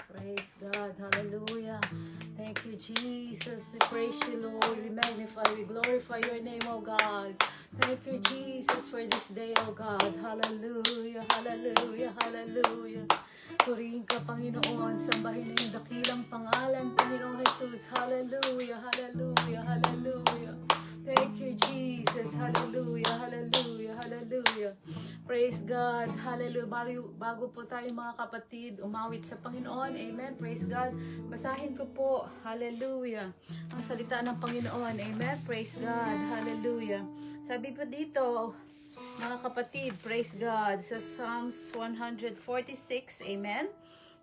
Praise God. Hallelujah. Thank you, Jesus. We praise you, Lord. We magnify, we glorify your name, oh God. Thank you, Jesus, for this day, oh God. Hallelujah, hallelujah, hallelujah. Purihin ka, Panginoon. Sambahin na yung dakilang pangalan, Panginoon Jesus. Hallelujah, hallelujah, hallelujah. Thank you, Jesus. Hallelujah, hallelujah, hallelujah. Praise God. Hallelujah. Bago po tayo mga kapatid, umawit sa Panginoon. Amen. Praise God. Basahin ko po. Hallelujah. Ang salita ng Panginoon. Amen. Praise God. Hallelujah. Sabi po dito, mga kapatid, praise God. Sa Psalms 146. Amen.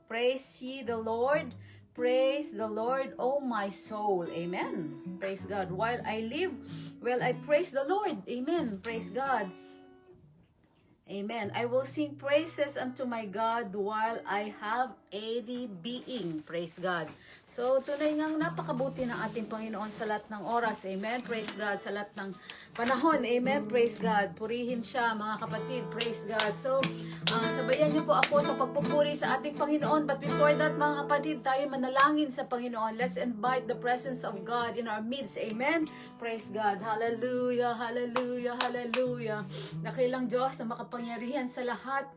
Praise ye the Lord. Praise the Lord, O my soul. Amen. Praise God. While I live, well, I praise the Lord. Amen. Praise God. Amen. I will sing praises unto my God while I have any being. Praise God. So, tunay ngang napakabuti ng ating Panginoon sa lahat ng oras. Amen. Praise God. Sa lahat ng panahon. Amen. Praise God. Purihin siya, mga kapatid. Praise God. So, sabayan niyo po ako sa pagpupuri sa ating Panginoon. But before that, mga kapatid, tayo manalangin sa Panginoon. Let's invite the presence of God in our midst. Amen. Praise God. Hallelujah. Hallelujah. Hallelujah. Dakilang Diyos na makapangyarihan sa lahat.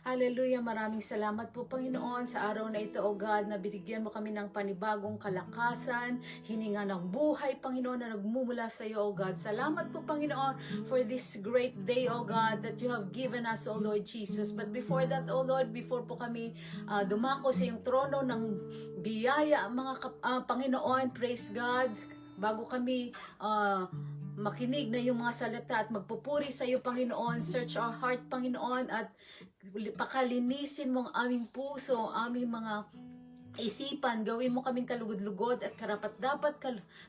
Hallelujah. Maraming salamat po, Panginoon, sa araw na ito, O God, na binigyan mo kami ng panibagong kalakasan, hininga ng buhay, Panginoon, na nagmumula sa iyo, O God. Salamat po, Panginoon, for this great day, O God, that you have given us, O Lord Jesus. But before that, O Lord, before po kami dumako sa iyong trono ng biyaya, mga Panginoon, praise God, bago kami makinig na yung mga salita at magpupuri sa iyo, Panginoon. Search our heart, Panginoon, at pakalinisin mo ang aming puso, aming mga isipan. Gawin mo kaming kalugod-lugod at karapat-dapat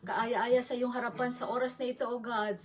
kaaya-aya sa iyong harapan sa oras na ito, O God.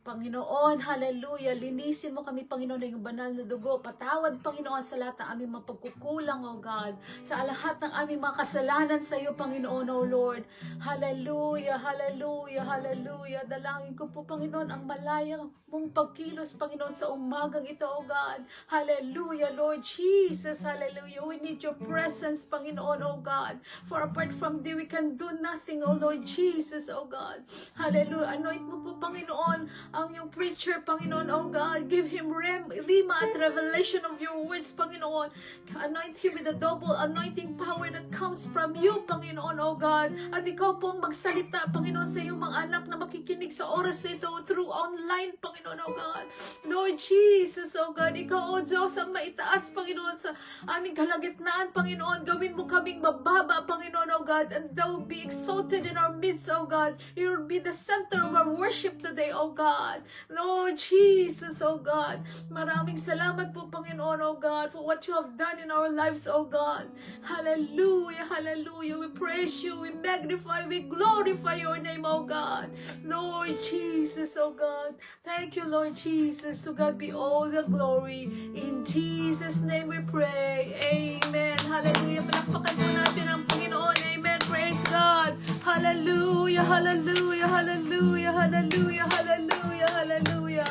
Panginoon, hallelujah, linisin mo kami, Panginoon, na yung banal na dugo. Patawad, Panginoon, sa lahat ng aming mga pagkukulang, O God. Sa lahat ng aming mga kasalanan sa iyo, Panginoon, O Lord. Hallelujah, hallelujah, hallelujah. Dalangin ko po, Panginoon, ang malaya mong pagkilos, Panginoon, sa umagang ito, O God. Hallelujah, Lord Jesus, hallelujah. We need your presence, Panginoon, O God. For apart from thee, we can do nothing, O Lord Jesus, O God. Hallelujah. Anoint mo po, Panginoon, ang yung preacher, Panginoon, O God. Give him rima at revelation of your words, Panginoon. Anoint him with a double anointing power that comes from you, Panginoon, O God. At ikaw po ang magsalita, Panginoon, sa iyong mga anak na makikinig sa oras na ito through online, Panginoon, O God. Lord Jesus, O God, ikaw, O Diyos, ang maitaas, Panginoon, sa aming kalagitnaan, Panginoon. Gawin mo kaming mababa, Panginoon, O God, and thou be exalted in our midst, O God. You will be the center of our worship today, O God. Lord Jesus, O God. Maraming salamat po, Panginoon, O God, for what you have done in our lives, O God. Hallelujah, hallelujah. We praise you, we magnify, we glorify your name, O God. Lord Jesus, O God. Thank you, Lord Jesus. To God be all the glory. In Jesus' name we pray. Amen. Hallelujah. Palakpakan po natin ang Panginoon. Amen. Praise God. Hallelujah, hallelujah, hallelujah, hallelujah, hallelujah, hallelujah.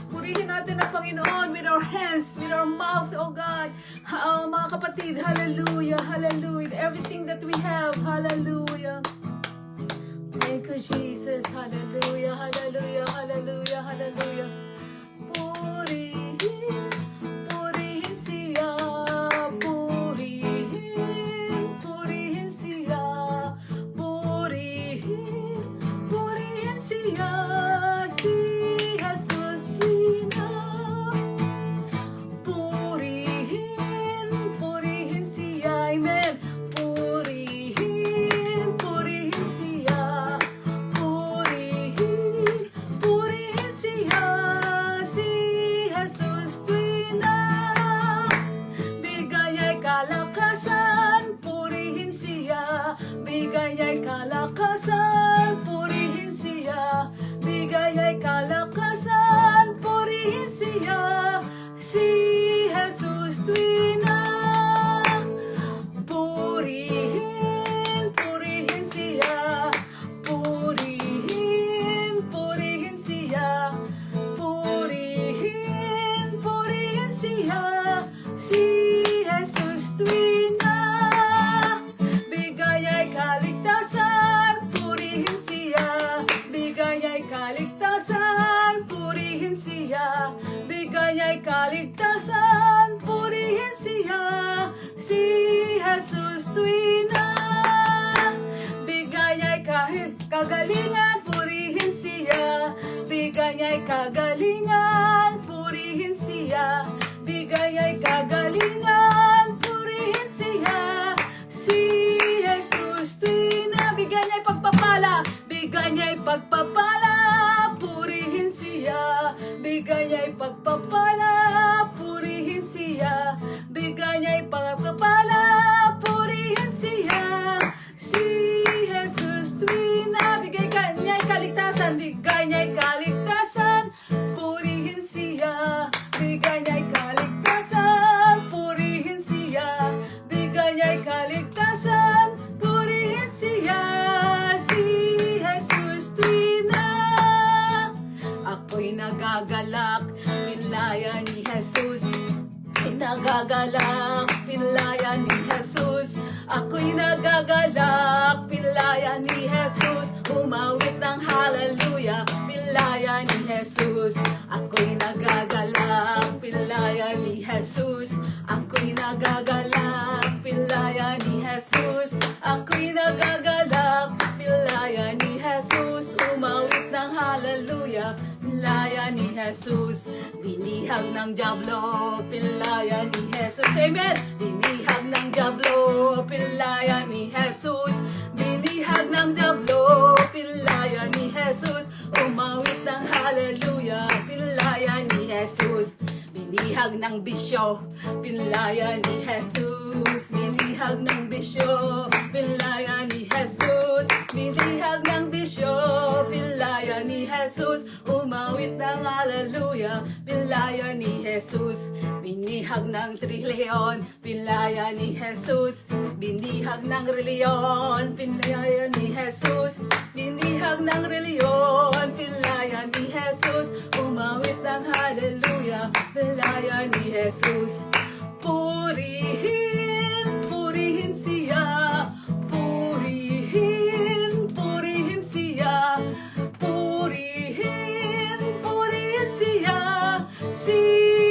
Purihin natin ang Panginoon with our hands, with our mouth, oh God. Mga kapatid, hallelujah, hallelujah. Everything that we have, hallelujah. Thank you, Jesus. Hallelujah, hallelujah, hallelujah, hallelujah. Purihin, purihin siya. Purihin, purihin siya. Purihin, purihin siya. Si Jesus Kina. Purihin, purihin siya. Amen. Purihin, purihin siya. Purihin, purihin siya. Si Jesus Kina. Bigay ay kalakasan, purihin siya. Bigay ay kalakasan, purihin siya. Bigay ay kalakasan, purihin siya. Si Jesus Tuina. Purihin, purihin siya. Purihin, purihin siya. Purihin, purihin siya. Si Jesus Tuina. kagalingan, purihin siya. Bigay niya'y kagalingan, purihin siya. Bigay niya'y kagalingan, purihin siya. Si Jesus, bigay niya'y pagpapala. Bigay niya'y pagpapala, purihin siya. Bigay niya'y pagpapala, purihin siya. Bigay niya'y pagpapala, purihin siya. Si Jesus, bigay niya'y kaligtasan. Bigay niya'y kaligtasan, purihin siya. Bigay niya'y kaligtasan, purihin siya. Bigay niya'y kaligtasan, purihin siya. Si Jesus, ako'y nagagalak, pinlaya ni Jesus. Nagagalak, pinlaya ni Jesus. Ako'y nagagalak, pinlaya ni Jesus. Umawit ng hallelujah, pinlaya ni Jesus. Ako'y nagagalak, pinlaya ni Jesus. Ako'y nagagalak, pinlaya ni Jesus. Ako'y nagagalak, pinlaya ni Jesus. Umawit ng hallelujah, pinlaya ni Jesus. Binihag ng diablo, pinlaya ni Jesus. Amen! Binihag ng diablo, pinlaya ni Jesus. Binihag ng diablo, pinlaya ni Jesus. Umawit ng hallelujah, pinlaya ni Jesus. Binihag ng bisyo, pinlaya ni Jesus. Binihag ng bisyo, pinlaya ni Jesus. Binihag ng bisyo, pinlaya ni Jesus. Umawit ng hallelujah, pinlaya ni Jesus. Binihag ng trilyon, pinlaya ni Jesus. Binihag ng reliyon, pinlaya ni Jesus. Binihag ng reliyon, pinlaya ni Jesus. Umawit ng hallelujah, pinlaya ni Jesus. Purihin, purihin siya. Purihin, purihin siya. Purihin, purihin siya. Si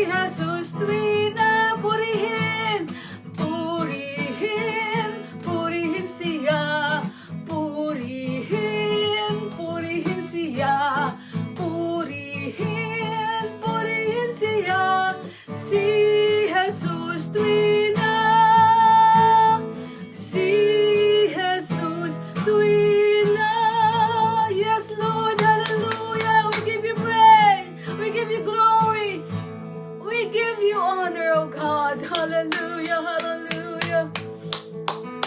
Jesus tuwina, purihin. Purihin, purihin siya. Purihin, purihin siya. Purihin, purihin siya. Si Jesus tuwina. Si Jesus tuwina. Yes, Lord, hallelujah. We give you praise. We give you glory. We give you honor, oh God. Hallelujah, hallelujah.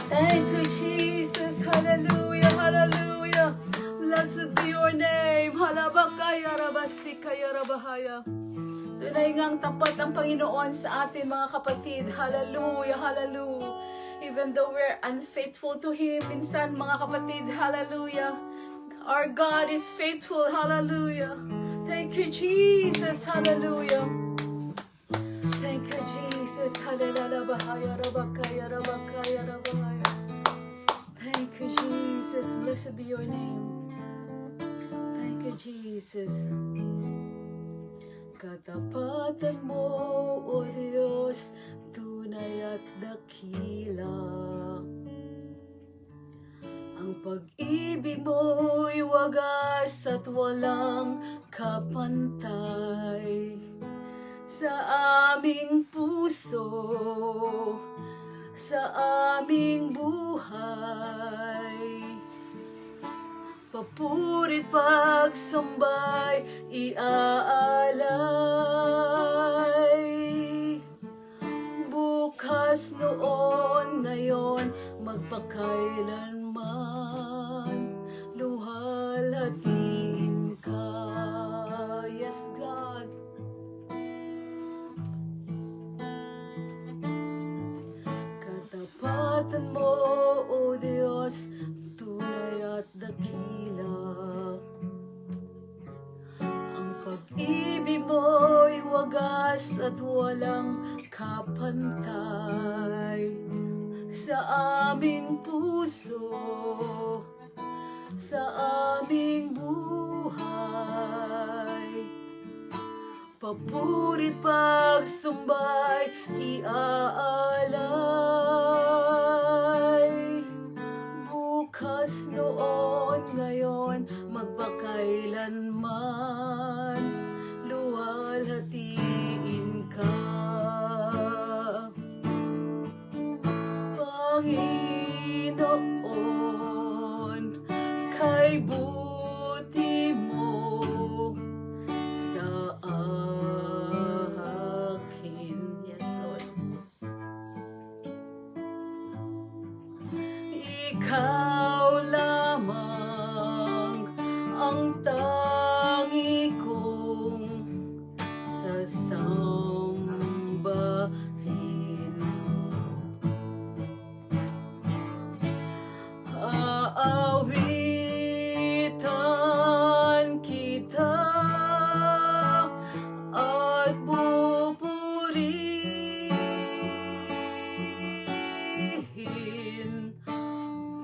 Thank you, Jesus. Hallelujah, hallelujah. Blessed be your name. Halabakaya, rabasikaya, rabahaya. Tunay ngang tapat ang Panginoon sa atin, mga kapatid. Hallelujah, hallelujah. Even though we're unfaithful to Him, minsan, mga kapatid, hallelujah. Our God is faithful, hallelujah. Thank you, Jesus, hallelujah. Thank you, Jesus, hallelujah. Rabakaya, rabakaya, rabakaya. Thank you, Jesus. Blessed be your name. Thank you, Jesus. Katapatan mo, O Diyos, tunay at dakila. Ang pag-ibig mo'y wagas at walang kapantay. Sa aming puso, sa aming buhay, papurit pagsambay, iaalay. Bukas, noon, ngayon, magpakailanman, luwalhatiin ka. Yes, God. Katapatan mo, O Diyos, tunay at dakila. Ang pag-ibig mo'y wagas at walang kapantay. Sa aming puso, sa aming buhay, papurit pagsumbay, iaalay. Bukas, noon, ngayon, magpakailanman luwalhatiin ka. Panginoon, kay buti mo sa akin. Yes, Lord. Ikaw lamang ang tangi kong sasambahin. Aawitan kita at pupurihin,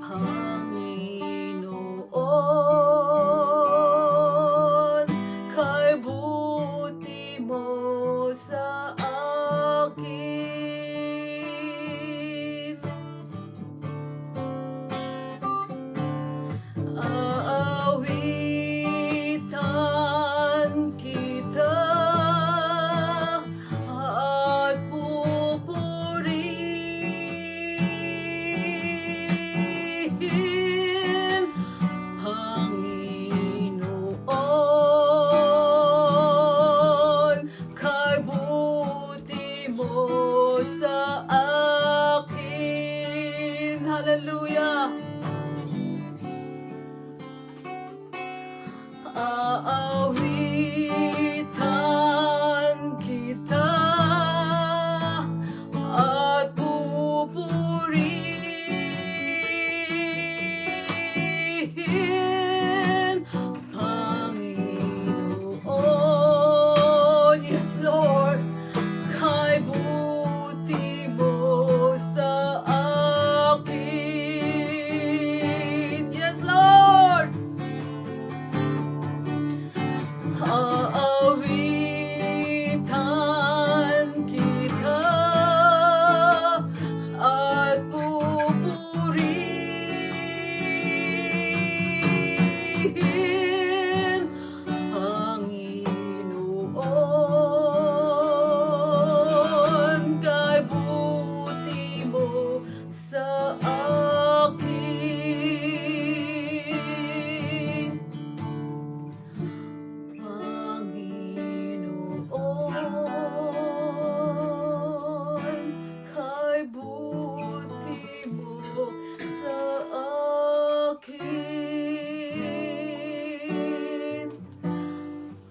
Panginoon, kay buti mo sa akin. Aawitan kita at pupurihin, Panginoon, kay buti mo sa akin. Hallelujah. Aawitan kita at pupurihin, Panginoon. Yes, Lord, kay buti mo sa akin. Yes, Lord. Aawitan kita at pupurihin, Panginoon, kay buti mo sa akin. Panginoon, kay buti mo sa akin.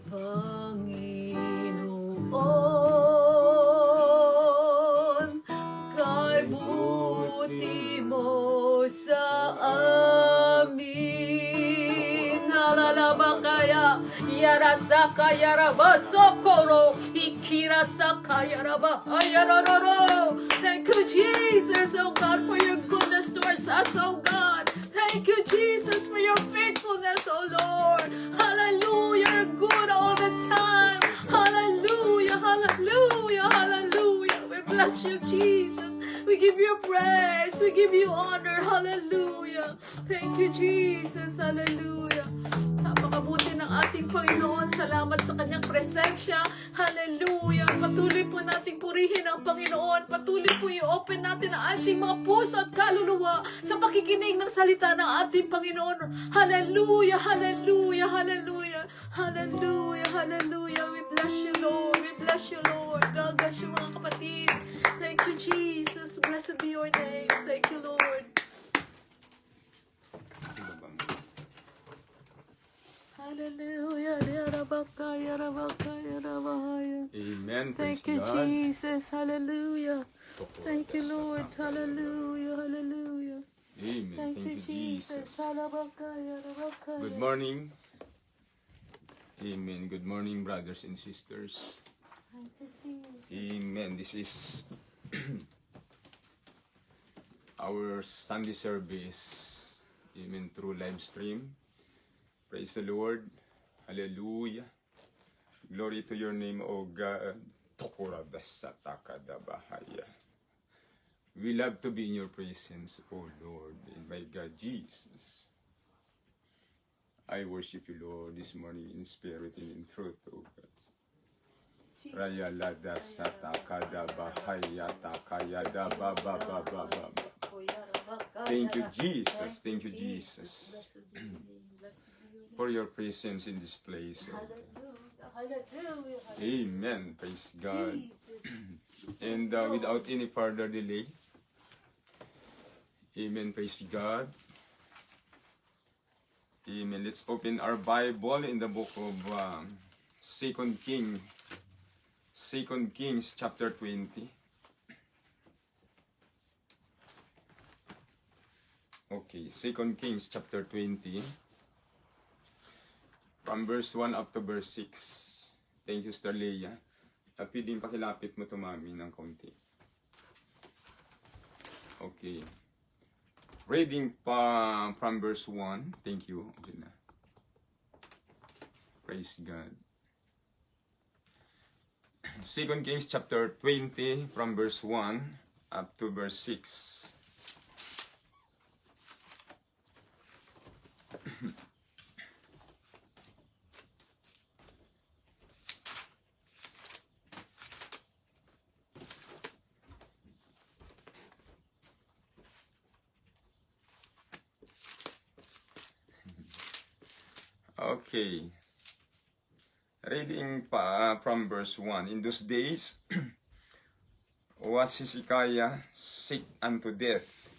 Panginoon, kay buti mo sa amin. Halalabakaya, yarasaka yarabasokoro, ikirasaka yaraba, ayarororo. Thank you, Jesus, oh God, for your goodness towards us, oh God. Thank you, Jesus, for your faithfulness, oh Lord. Hallelujah, you're good all the time. Hallelujah, hallelujah, hallelujah. We bless you, Jesus. We give you praise. We give you honor. Hallelujah. Thank you, Jesus. Hallelujah. Napakabuti ng ating Panginoon. Salamat sa kanyang presensya. Hallelujah. Patuloy po nating purihin ang Panginoon. Patuloy po i-open natin ang ating mga puso at kaluluwa sa pakikinig ng salita ng ating Panginoon. Hallelujah. Hallelujah. Hallelujah. Hallelujah. Hallelujah. We bless you, Lord. We bless you, Lord. God bless you, mga kapatid. Thank you, Jesus. Blessed be your name. Thank you, Lord. Hallelujah. Yarabakaya, Yarabakaya, Yarabahaya. Amen. Thank Praise you, God. Jesus. Hallelujah. Thank you, Lord. Hallelujah. Hallelujah. Amen. Thank you, Jesus. Yarabakaya, Yarabakaya. Good morning. Amen. Good morning, brothers and sisters. Thank you, Jesus. Amen. This is our Sunday service. Amen. Through live stream. Praise the Lord. Hallelujah. Glory to your name, O God. We love to be in your presence, O Lord, and my God Jesus. I worship you, Lord, this morning in spirit and in truth, O God. Raya lada sata kada bahaya takaya da ba ba ba ba ba ba. Thank you, Jesus. Thank you, Jesus, for your presence in this place. O God. Amen. Praise God. And without any further delay, amen. Praise God. Amen. Let's open our Bible in the book of 2 Kings chapter 20. Okay, 2 Kings chapter 20. From verse 1 up to verse 6. Thank you, Sister Leia. Pwedeng pakilapit mo to, Mami, ng konti. Okay. Reading from verse 1. Thank you. Okay na. Praise God. 2 Kings chapter 20 from verse 1 up to verse 6. Okay. Reading from verse 1. In those days was Hezekiah sick unto death.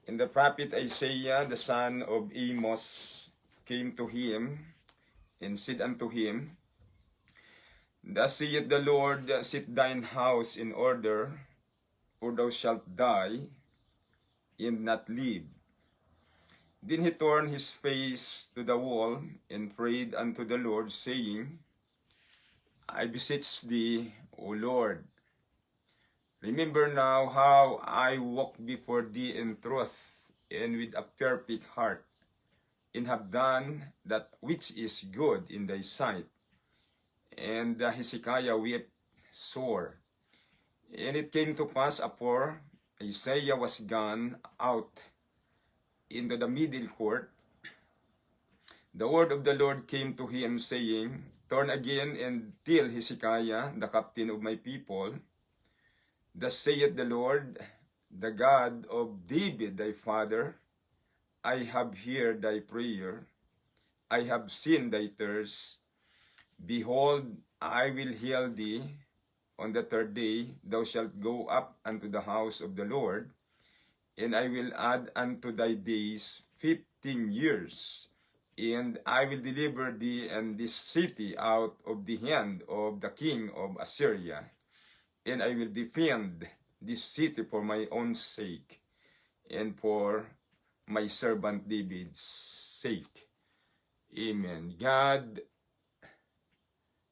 And the prophet Isaiah, the son of Amos, came to him and said unto him, Thus saith the Lord, set thine house in order, or thou shalt die and not live. Then he turned his face to the wall and prayed unto the Lord, saying, I beseech thee, O Lord, remember now how I walked before thee in truth and with a perfect heart, and have done that which is good in thy sight. And Hezekiah wept sore. And it came to pass, after Isaiah was gone out into the middle court, the word of the Lord came to him, saying, Turn again and tell Hezekiah, the captain of my people, Thus saith the Lord, the God of David thy father, I have heard thy prayer, I have seen thy thirst. Behold, I will heal thee. On the third day thou shalt go up unto the house of the Lord, and I will add unto thy days 15 years, and I will deliver thee and this city out of the hand of the king of Assyria, and I will defend this city for my own sake, and for my servant David's sake. Amen. God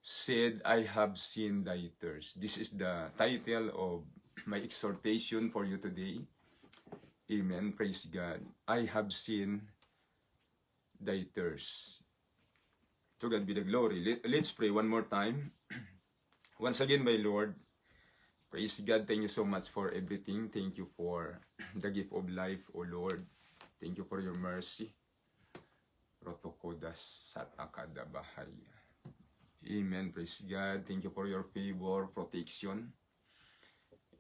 said, I have seen thy thirst. This is the title of my exhortation for you today. Amen. Praise God. I have seen thy thirst. To God be the glory. Let's pray one more time. Once again, my Lord, praise God. Thank you so much for everything. Thank you for the gift of life, O Lord. Thank you for your mercy. Rotokodas satakadabahaya. Amen. Praise God. Thank you for your favor, protection.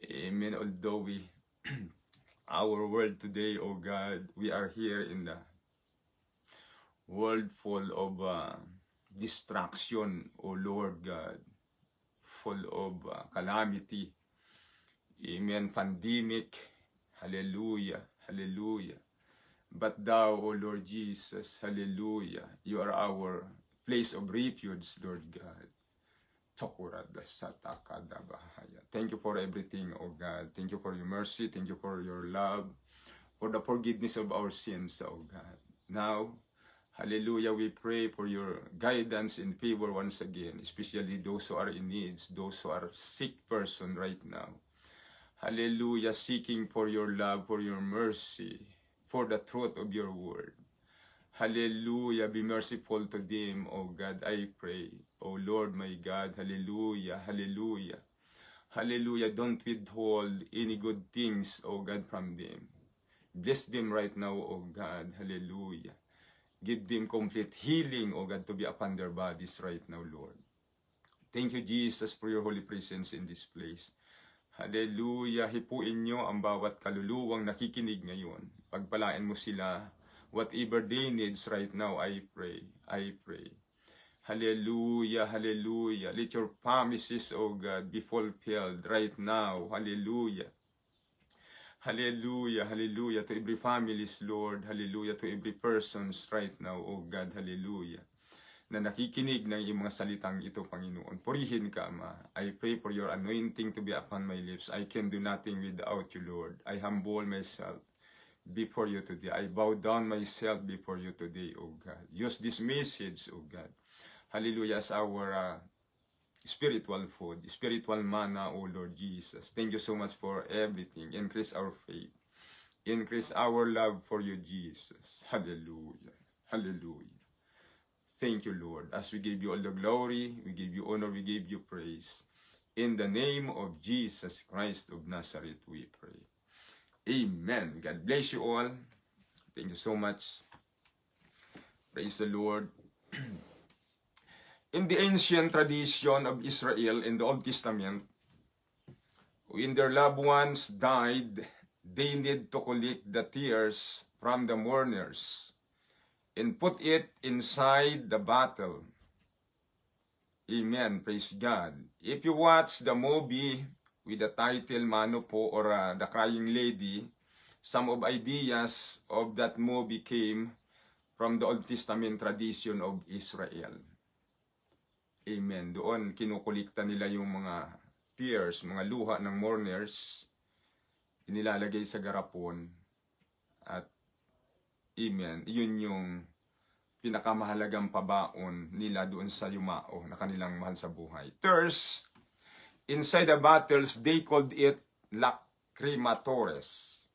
Amen. Although our world today, oh God, we are here in the world full of distraction, oh Lord God, full of calamity. Amen. Pandemic. Hallelujah. Hallelujah. But thou, O Lord Jesus, hallelujah, you are our place of refuge, Lord God. Thank you for everything, O God. Thank you for your mercy. Thank you for your love, for the forgiveness of our sins, O God. Now, hallelujah, we pray for your guidance and favor once again, especially those who are in needs, those who are sick person right now. Hallelujah, seeking for your love, for your mercy, for the truth of your word. Hallelujah, be merciful to them, O God, I pray. O Lord, my God, hallelujah, hallelujah. Hallelujah, don't withhold any good things, O God, from them. Bless them right now, O God, hallelujah. Give them complete healing, O God, to be upon their bodies right now, Lord. Thank you, Jesus, for your holy presence in this place. Hallelujah. Hipuin nyo ang bawat kaluluwang nakikinig ngayon. Pagpalain mo sila. Whatever they needs right now, I pray. I pray. Hallelujah, hallelujah. Let your promises, O God, be fulfilled right now. Hallelujah. Hallelujah, hallelujah to every families, Lord. Hallelujah to every persons right now, O God. Hallelujah. Na nakikinig ng iyong mga salitang ito, Panginoon. Purihin ka, Ama. I pray for your anointing to be upon my lips. I can do nothing without you, Lord. I humble myself before you today. I bow down myself before you today, O God. Use this message, O God. Hallelujah, as our spiritual food, spiritual manna, O Lord Jesus. Thank you so much for everything. Increase our faith. Increase our love for you, Jesus. Hallelujah. Hallelujah. Thank you, Lord. As we give you all the glory, we give you honor, we give you praise. In the name of Jesus Christ of Nazareth, we pray. Amen. God bless you all. Thank you so much. Praise the Lord. In the ancient tradition of Israel in the Old Testament, when their loved ones died, they need to collect the tears from the mourners and put it inside the bottle. Amen. Praise God. If you watch the movie with the title Mano Po or The Crying Lady, some of ideas of that movie came from the Old Testament tradition of Israel. Amen. Doon kinukulikta nila yung mga tears, mga luha ng mourners, inilalagay sa garapon. At amen, yun yung pinakamahalagang pabaon nila doon sa yumao na kanilang mahal sa buhay. Tears, inside the bottles, they called it lacrimatories,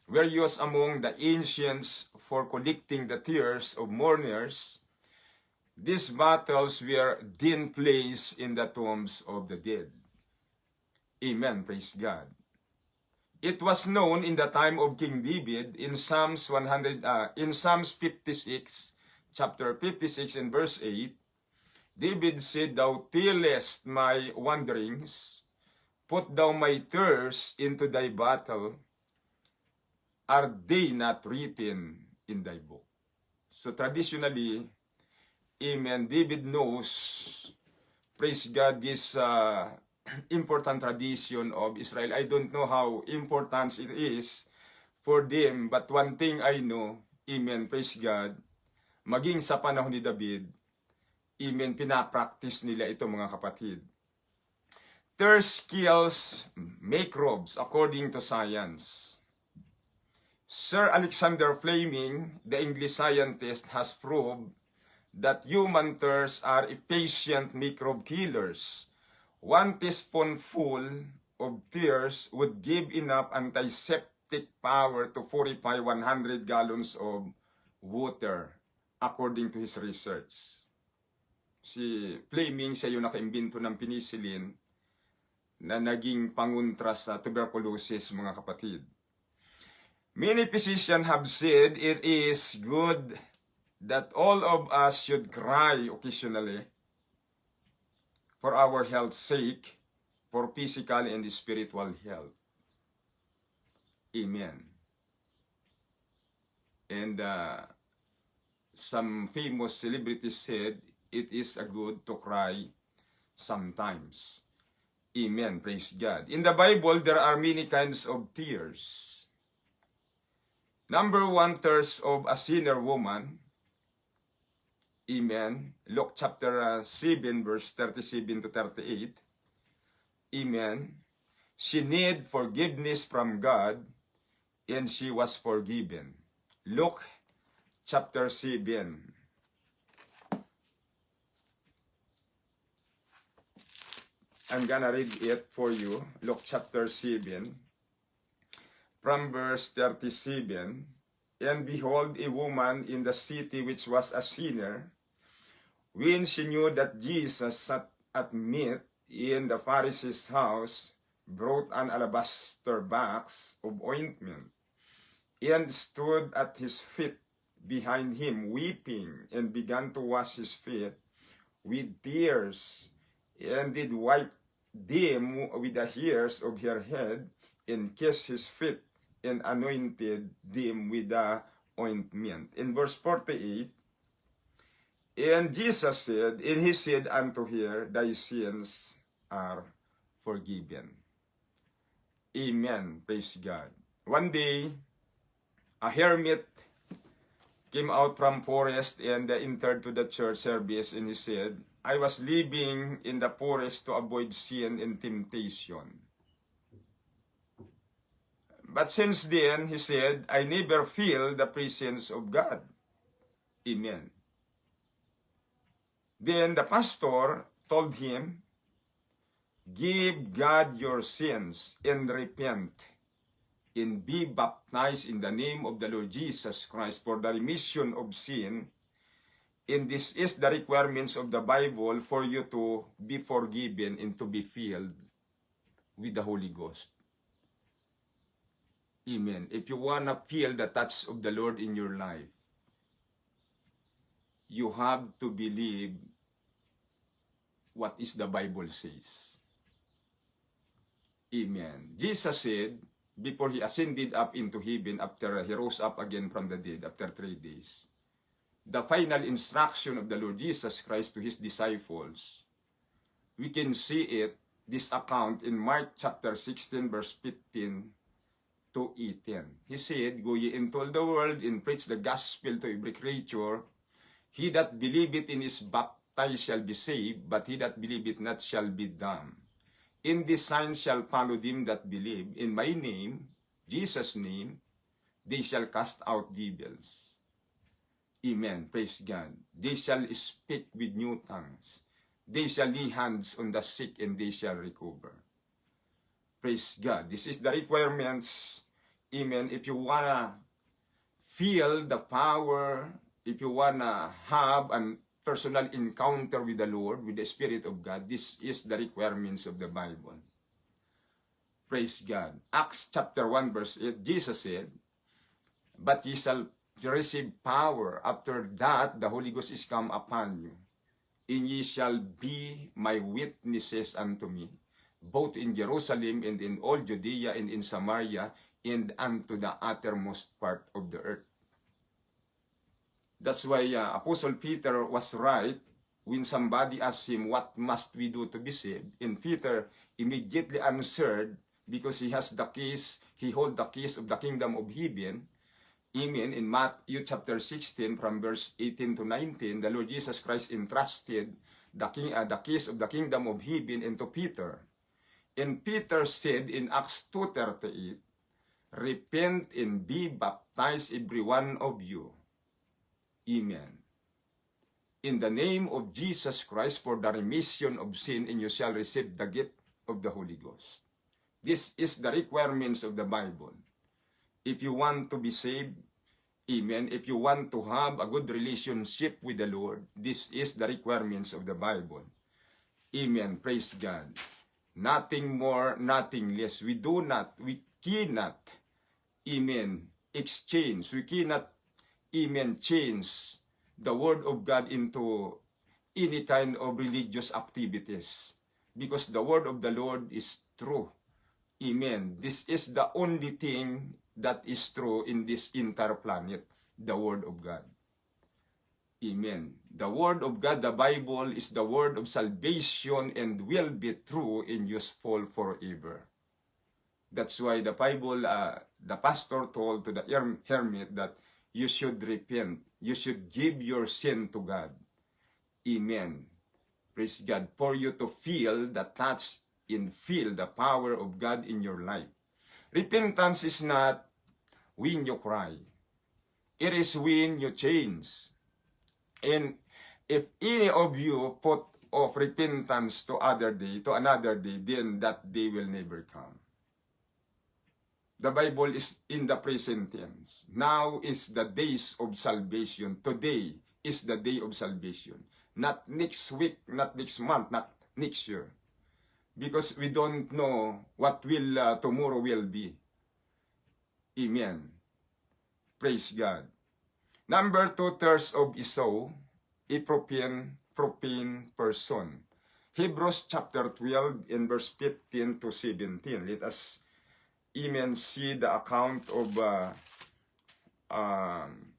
were used among the ancients for collecting the tears of mourners. These bottles were then placed in the tombs of the dead. Amen. Praise God. It was known in the time of King David in Psalms 56, chapter 56 and verse 8. David said, "Thou tellest my wanderings, put thou my tears into thy bottle. Are they not written in thy book?" So traditionally, amen, David knows, praise God, this important tradition of Israel. I don't know how important it is for them, but one thing I know, amen, praise God, maging sa panahon ni David, amen, pinapractice nila ito, mga kapatid. Thirst kills microbes according to science. Sir Alexander Fleming, the English scientist, has proved that human tears are efficient microbe killers. 1 teaspoonful of tears would give enough antiseptic power to purify 100 gallons of water, according to his research. Si Fleming, siya yung nakaimbento ng penicillin na naging pangontra sa tuberculosis, mga kapatid. Many physicians have said it is good that all of us should cry occasionally for our health's sake, for physical and spiritual health. Amen. And some famous celebrities said it is a good to cry sometimes. Amen. Praise God. In the Bible, there are many kinds of tears. Number 1, tears of a sinner woman. Amen. Luke chapter 7, verse 37 to 38. Amen. She need forgiveness from God, and she was forgiven. Luke chapter 7. I'm gonna read it for you. Luke chapter 7, from verse 37. And behold, a woman in the city which was a sinner, when she knew that Jesus sat at meat in the Pharisee's house, brought an alabaster box of ointment, and stood at his feet, behind him, weeping, and began to wash his feet with tears, and did wipe them with the hairs of her head, and kissed his feet, and anointed them with the ointment. In verse 48, and Jesus said, and he said unto her, thy sins are forgiven. Amen. Praise God. One day, a hermit came out from forest and entered to the church service, and he said, I was living in the forest to avoid sin and temptation. But since then, he said, I never feel the presence of God. Amen. Then the pastor told him, give God your sins and repent, and be baptized in the name of the Lord Jesus Christ for the remission of sin. And this is the requirements of the Bible for you to be forgiven and to be filled with the Holy Ghost. Amen. If you want to feel the touch of the Lord in your life, you have to believe what is the Bible says. Amen. Jesus said, before he ascended up into heaven, after he rose up again from the dead after 3 days, the final instruction of the Lord Jesus Christ to his disciples, we can see it, this account in Mark chapter 16, verse 15 to 18. He said, go ye into all the world and preach the gospel to every creature. He that believeth in is baptized shall be saved, but he that believeth not shall be damned. In this signs shall follow them that believe. In my name, Jesus' name, they shall cast out devils. Amen. Praise God. They shall speak with new tongues. They shall lay hands on the sick and they shall recover. Praise God. This is the requirements. Amen. If you want to feel the power, if you want to have a personal encounter with the Lord, with the Spirit of God, this is the requirements of the Bible. Praise God. Acts chapter 1 verse 8, Jesus said, but ye shall receive power. After that, the Holy Ghost is come upon you. And ye shall be my witnesses unto me, both in Jerusalem and in all Judea and in Samaria, and unto the uttermost part of the earth. That's why Apostle Peter was right when somebody asked him, what must we do to be saved? And Peter immediately answered, because he has the keys, he holds the keys of the kingdom of heaven. Amen. In Matthew chapter 16 from verse 18 to 19, the Lord Jesus Christ entrusted the keys of the kingdom of heaven into Peter. And Peter said in Acts 2:38, repent and be baptized every one of you. Amen. In the name of Jesus Christ for the remission of sin, and you shall receive the gift of the Holy Ghost. This is the requirements of the Bible. If you want to be saved, amen, if you want to have a good relationship with the Lord, this is the requirements of the Bible. Amen. Praise God. Nothing more, nothing less. We cannot, amen, exchange. We cannot, amen, change the Word of God into any kind of religious activities. Because the Word of the Lord is true. Amen. This is the only thing that is true in this entire planet, the Word of God. Amen. The Word of God, the Bible, is the Word of salvation and will be true and useful forever. That's why the Bible, the pastor told to the hermit that you should repent. You should give your sin to God. Amen. Praise God. For you to feel the touch and feel the power of God in your life. Repentance is not when you cry. It is when you change. And if any of you put off repentance to another day, then that day will never come. The Bible is in the present tense. Now is the days of salvation. Today is the day of salvation. Not next week, not next month, not next year. Because we don't know what will tomorrow will be. Amen. Praise God. Number 2, tares of Esau, a propane person. Hebrews chapter 12 in verse 15 to 17. Let us see the account of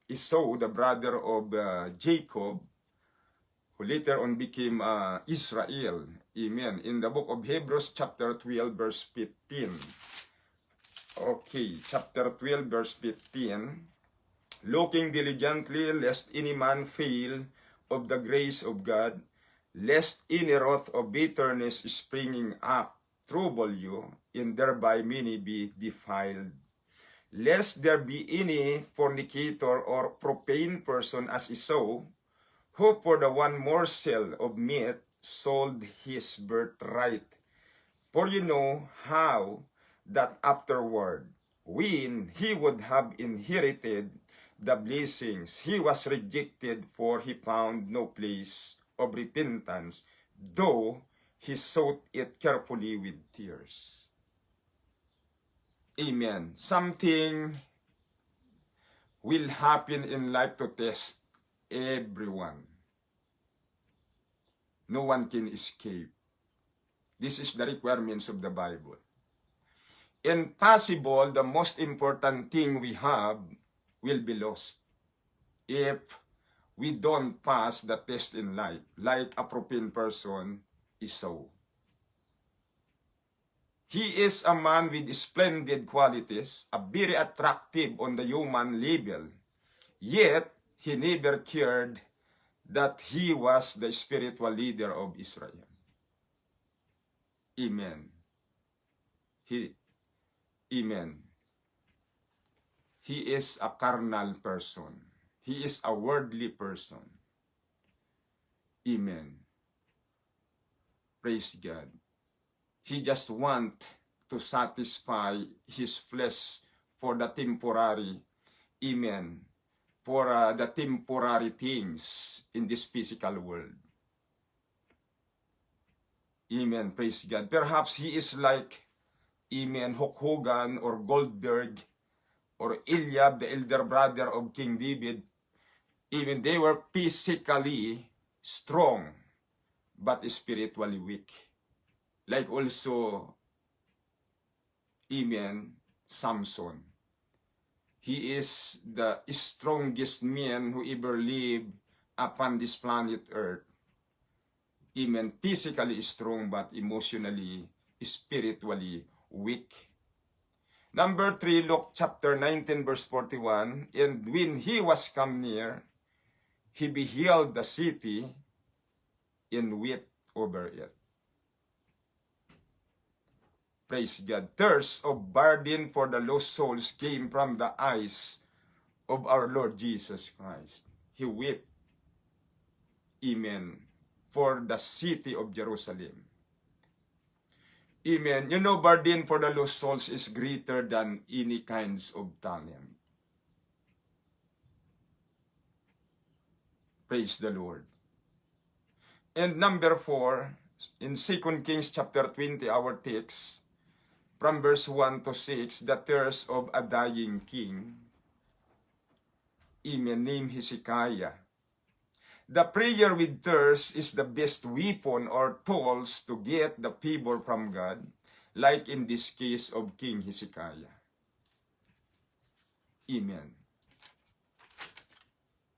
Esau, the brother of Jacob, who later on became Israel. Amen. In the book of Hebrews chapter 12 verse 15. Okay, chapter 12 verse 15. Looking diligently lest any man fail of the grace of God, lest any wrath of bitterness springing up trouble you, and thereby many be defiled. Lest there be any fornicator or profane person as Esau, who for the one morsel of meat sold his birthright. For you know how that afterward, when he would have inherited the blessings, he was rejected, for he found no place of repentance, though he sought it carefully with tears. Amen. Something will happen in life to test everyone. No one can escape. This is the requirements of the Bible. And possible, the most important thing we have will be lost if we don't pass the test in life, like a profane person, Esau. He is a man with splendid qualities, a very attractive on the human level, yet he never cared that he was the spiritual leader of Israel. Amen. Amen. He is a carnal person. He is a worldly person. Amen. Praise God. He just want to satisfy his flesh for the temporary. Amen. For the temporary things in this physical world. Amen. Praise God. Perhaps he is like, amen, Hulk Hogan or Goldberg or Eliab, the elder brother of King David. Even they were physically strong, but spiritually weak. Like also, amen, Samson. He is the strongest man who ever lived upon this planet Earth. Amen. Physically strong, but emotionally, spiritually weak. Number 3, Luke chapter 19, verse 41. And when he was come near, he beheld the city and wept over it. Praise God. Thirst of burden for the lost souls came from the eyes of our Lord Jesus Christ. He wept, amen, for the city of Jerusalem. Amen. You know, burden for the lost souls is greater than any kinds of talent. Praise the Lord. And number 4, in 2 Kings chapter 20, our text, from verse 1 to 6, the thirst of a dying king, amen, named Hezekiah. The prayer with thirst is the best weapon or tools to get the favor from God, like in this case of King Hezekiah. Amen.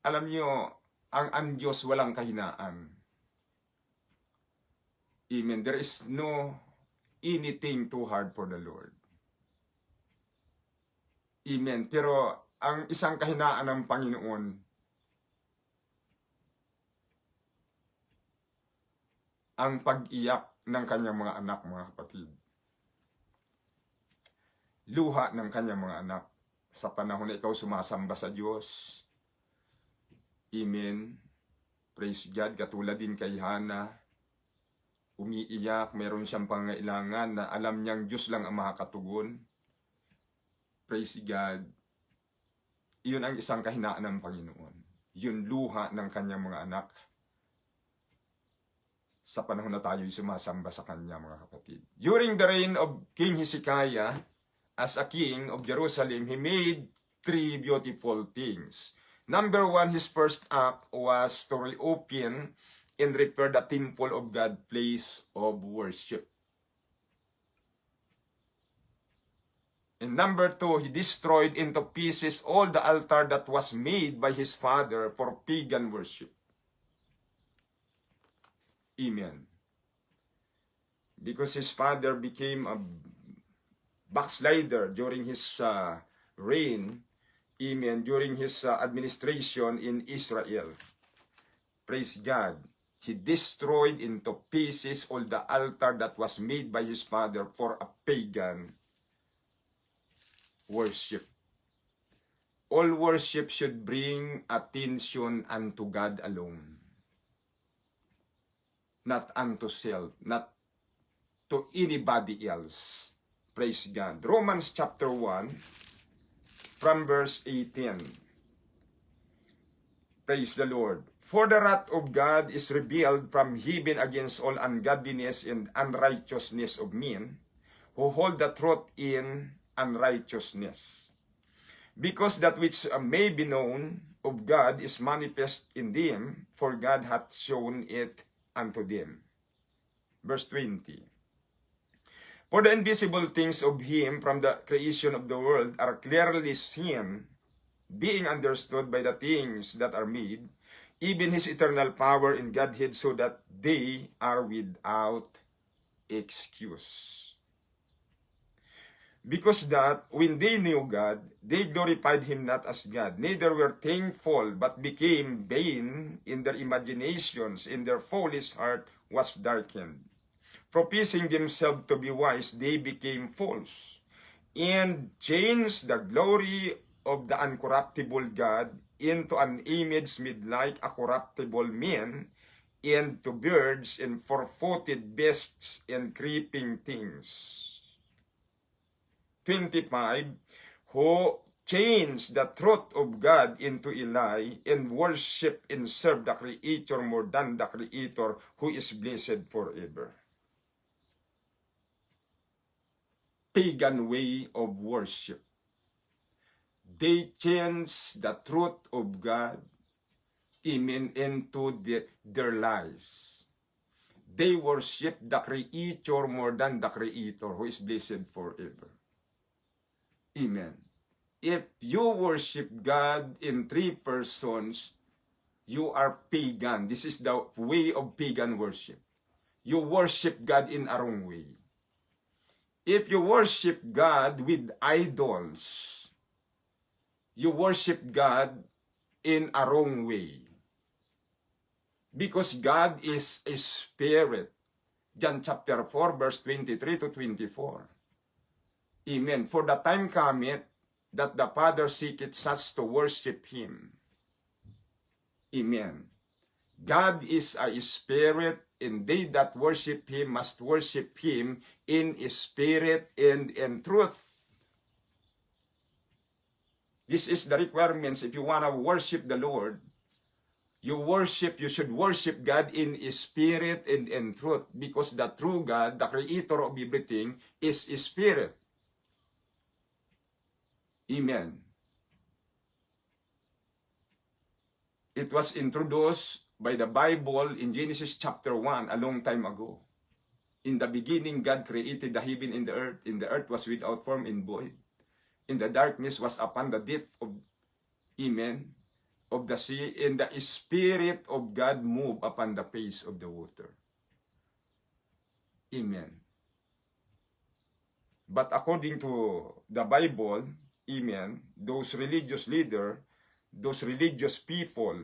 Alam niyo, ang Diyos walang kahinaan. Amen. There is no anything too hard for the Lord. Amen. Pero ang isang kahinaan ng Panginoon, ang pag-iyak ng kanyang mga anak, mga kapatid. Luha ng kanyang mga anak sa panahon na ikaw sumasamba sa Diyos. Amen. Praise God. Katulad din kay Hannah, umiiyak, meron siyang pangailangan na alam niyang Diyos lang ang makakatugon. Praise God. Iyon ang isang kahinaan ng Panginoon. Yun luha ng kanyang mga anak sa panahon na tayo'y sumasamba sa kanya, mga kapatid. During the reign of King Hezekiah, as a king of Jerusalem, he made 3 beautiful things. Number one, his first act was to reopen and repair the temple of God, place of worship. And number two, he destroyed into pieces all the altar that was made by his father for pagan worship. Amen. Because his father became a backslider during his reign, amen, during his administration in Israel. Praise God. He destroyed into pieces all the altar that was made by his father for a pagan worship. All worship should bring attention unto God alone, not unto self, not to anybody else. Praise God. Romans chapter 1, from verse 18. Praise the Lord. For the wrath of God is revealed from heaven against all ungodliness and unrighteousness of men, who hold the truth in unrighteousness. Because that which may be known of God is manifest in them, for God hath shown it unto them. Verse 20. For the invisible things of him from the creation of the world are clearly seen, being understood by the things that are made, even his eternal power in Godhead, so that they are without excuse. Because that, when they knew God, they glorified him not as God, neither were thankful, but became vain in their imaginations, and their foolish heart was darkened. Professing themselves to be wise, they became false, and changed the glory of the uncorruptible God into an image made like a corruptible man, and to birds, and four-footed beasts, and creeping things. 25, who changed the truth of God into a lie, and worship and serve the Creator more than the Creator, who is blessed forever. Pagan way of worship. They changed the truth of God, amen, into their lies. They worship the Creator more than the Creator, who is blessed forever. Amen. If you worship God in three persons, you are pagan. This is the way of pagan worship. You worship God in a wrong way. If you worship God with idols, you worship God in a wrong way. Because God is a spirit. John chapter 4, verse 23 to 24. Amen. For the time cometh that the Father seeketh such to worship him. Amen. God is a spirit, and they that worship him must worship him in spirit and in truth. This is the requirements if you want to worship the Lord. You should worship God in spirit and in truth, because the true God, the creator of everything, is spirit. Amen. It was introduced by the Bible in Genesis chapter 1 a long time ago. In the beginning, God created the heaven and the earth was without form and void. And the darkness was upon the depth of, amen, of the sea, and the Spirit of God moved upon the face of the water. Amen. But according to the Bible, amen, those religious leaders, those religious people,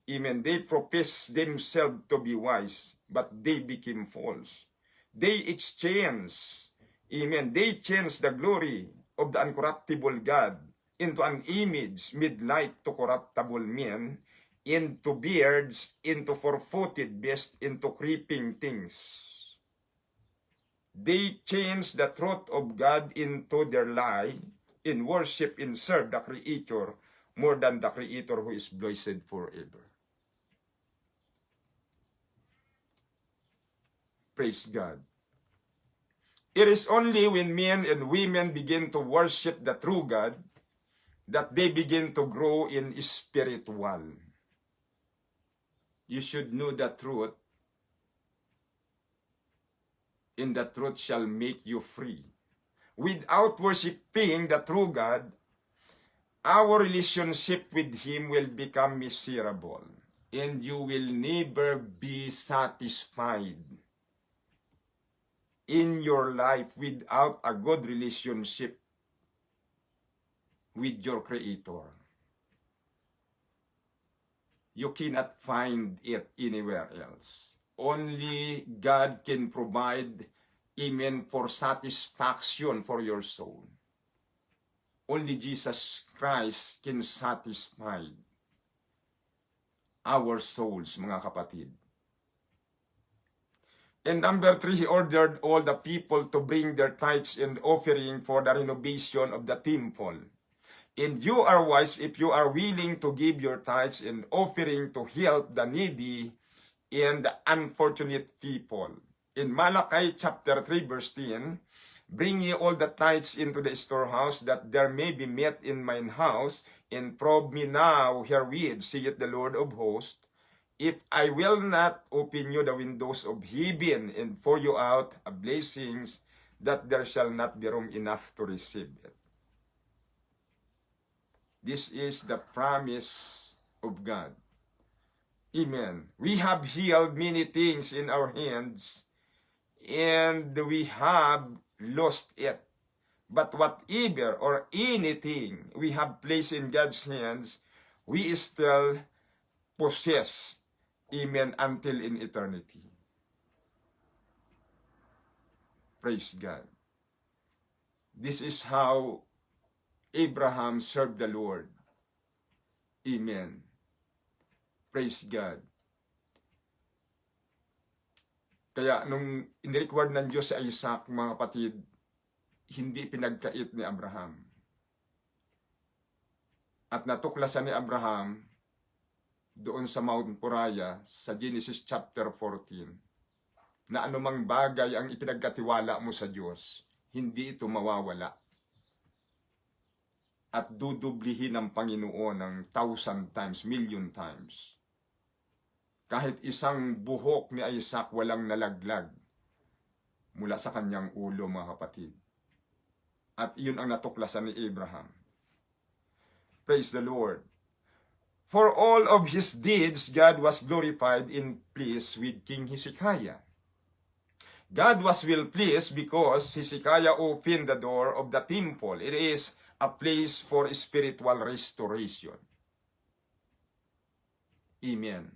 amen, they profess themselves to be wise, but they became false. They exchanged, amen, they changed the glory of the uncorruptible God into an image made like to corruptible men, into birds, into four-footed beasts, into creeping things. They changed the truth of God into their lie, in worship and serve the Creator more than the Creator, who is blessed forever. Praise God. It is only when men and women begin to worship the true God, that they begin to grow in spiritual. You should know the truth, and the truth shall make you free. Without worshiping the true God, our relationship with Him will become miserable, and you will never be satisfied in your life without a good relationship with your Creator. You cannot find it anywhere else. Only God can provide, amen, for satisfaction for your soul. Only Jesus Christ can satisfy our souls, mga kapatid. And number 3, He ordered all the people to bring their tithes and offering for the renovation of the temple. And you are wise if you are willing to give your tithes and offering to help the needy and the unfortunate people. In Malachi chapter 3 verse 10, bring ye all the tithes into the storehouse, that there may be meat in mine house, and probe me now herewith, saith the Lord of hosts, if I will not open you the windows of heaven and pour you out blessings, that there shall not be room enough to receive it. This is the promise of God. Amen. We have healed many things in our hands, and we have lost it. But whatever or anything we have placed in God's hands, we still possess, amen, until in eternity. Praise God. This is how Abraham served the Lord. Amen. Praise God. Kaya nung inirecord ng Diyos si Isaac, mga kapatid, hindi pinagkait ni Abraham. At natuklasan ni Abraham doon sa Mount Moriah sa Genesis chapter 14 na anumang bagay ang ipinagkatiwala mo sa Diyos, hindi ito mawawala. At dudublihin ng Panginoon ng 1,000 times, million times. Kahit isang buhok ni Isaac walang nalaglag mula sa kanyang ulo, mga kapatid. At iyon ang natuklasan ni Abraham. Praise the Lord. For all of his deeds, God was glorified in peace with King Hezekiah. God was well pleased because Hezekiah opened the door of the temple. It is a place for spiritual restoration. Amen.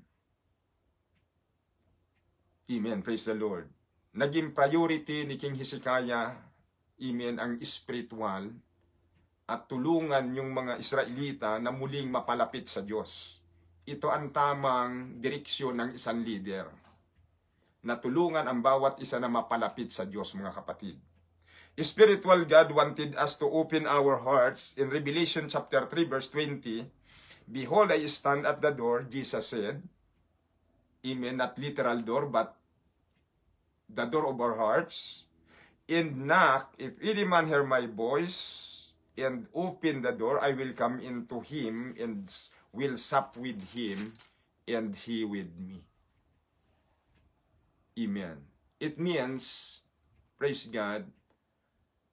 Amen. Praise the Lord. Naging priority ni King Hezekiah, amen, ang spiritual at tulungan yung mga Israelita na muling mapalapit sa Diyos. Ito ang tamang direksyon ng isang leader na tulungan ang bawat isa na mapalapit sa Diyos, mga kapatid. Spiritual God wanted us to open our hearts. In Revelation chapter 3 verse 20, behold, I stand at the door, Jesus said. Amen, not literal door, but the door of our hearts. And knock, if any man hear my voice, and open the door, I will come into him, and will sup with him, and he with me. Amen. It means, praise God,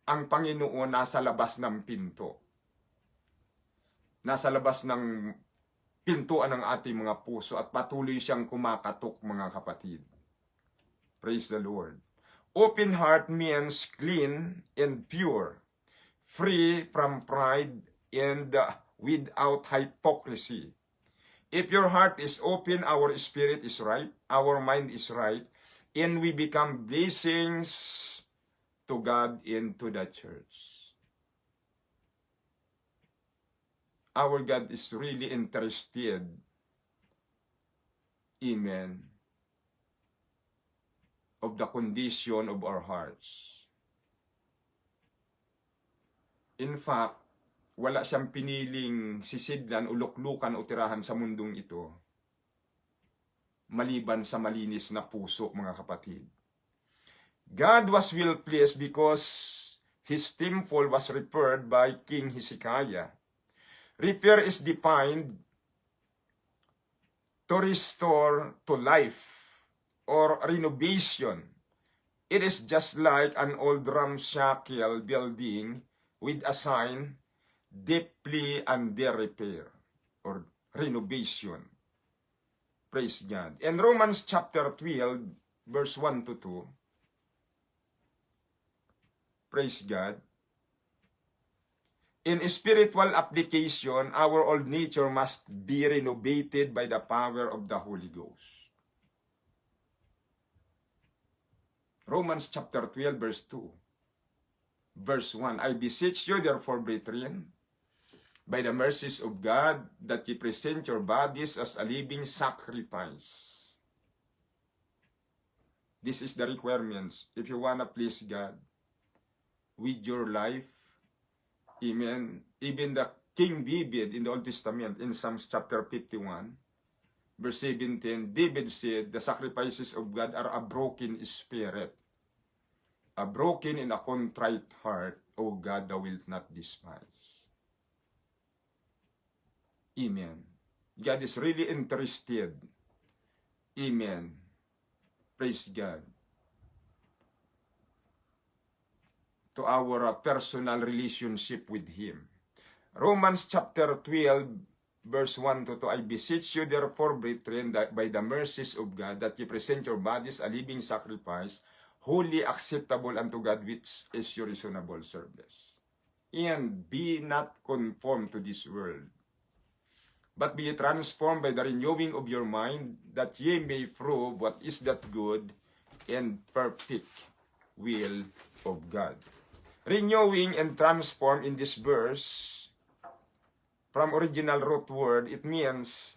ang Panginoon nasa labas ng pinto. Nasa labas ng pintuan ng ating mga puso at patuloy siyang kumakatok, mga kapatid. Praise the Lord. Open heart means clean and pure, free from pride and without hypocrisy. If your heart is open, our spirit is right, our mind is right, and we become blessings to God and to the church. Our God is really interested, amen, of the condition of our hearts. In fact, wala siyang piniling sisidlan o luklukan o tirahan sa mundong ito, maliban sa malinis na puso, mga kapatid. God was well pleased because his temple was repaired by King Hezekiah. Repair is defined to restore to life or renovation. It is just like an old ramshackle building with a sign, deeply under repair or renovation. Praise God. In Romans chapter 12, verse 1 to 2, praise God. In spiritual application, our old nature must be renovated by the power of the Holy Ghost. Romans chapter 12, verse 2. Verse 1, I beseech you, therefore, brethren, by the mercies of God, that ye present your bodies as a living sacrifice. This is the requirements. If you want to please God with your life, amen. Even the King David in the Old Testament, in Psalms chapter 51, verse 17, David said, the sacrifices of God are a broken spirit. A broken and a contrite heart, O God, thou wilt not despise. Amen. God is really interested. Amen. Praise God. To our personal relationship with Him. Romans chapter 12, verse 1 to 2, I beseech you, therefore, brethren, that by the mercies of God, that ye present your bodies a living sacrifice, wholly acceptable unto God, which is your reasonable service. And be not conformed to this world, but be transformed by the renewing of your mind, that ye may prove what is that good and perfect will of God. Renewing and transform in this verse, from original root word, it means,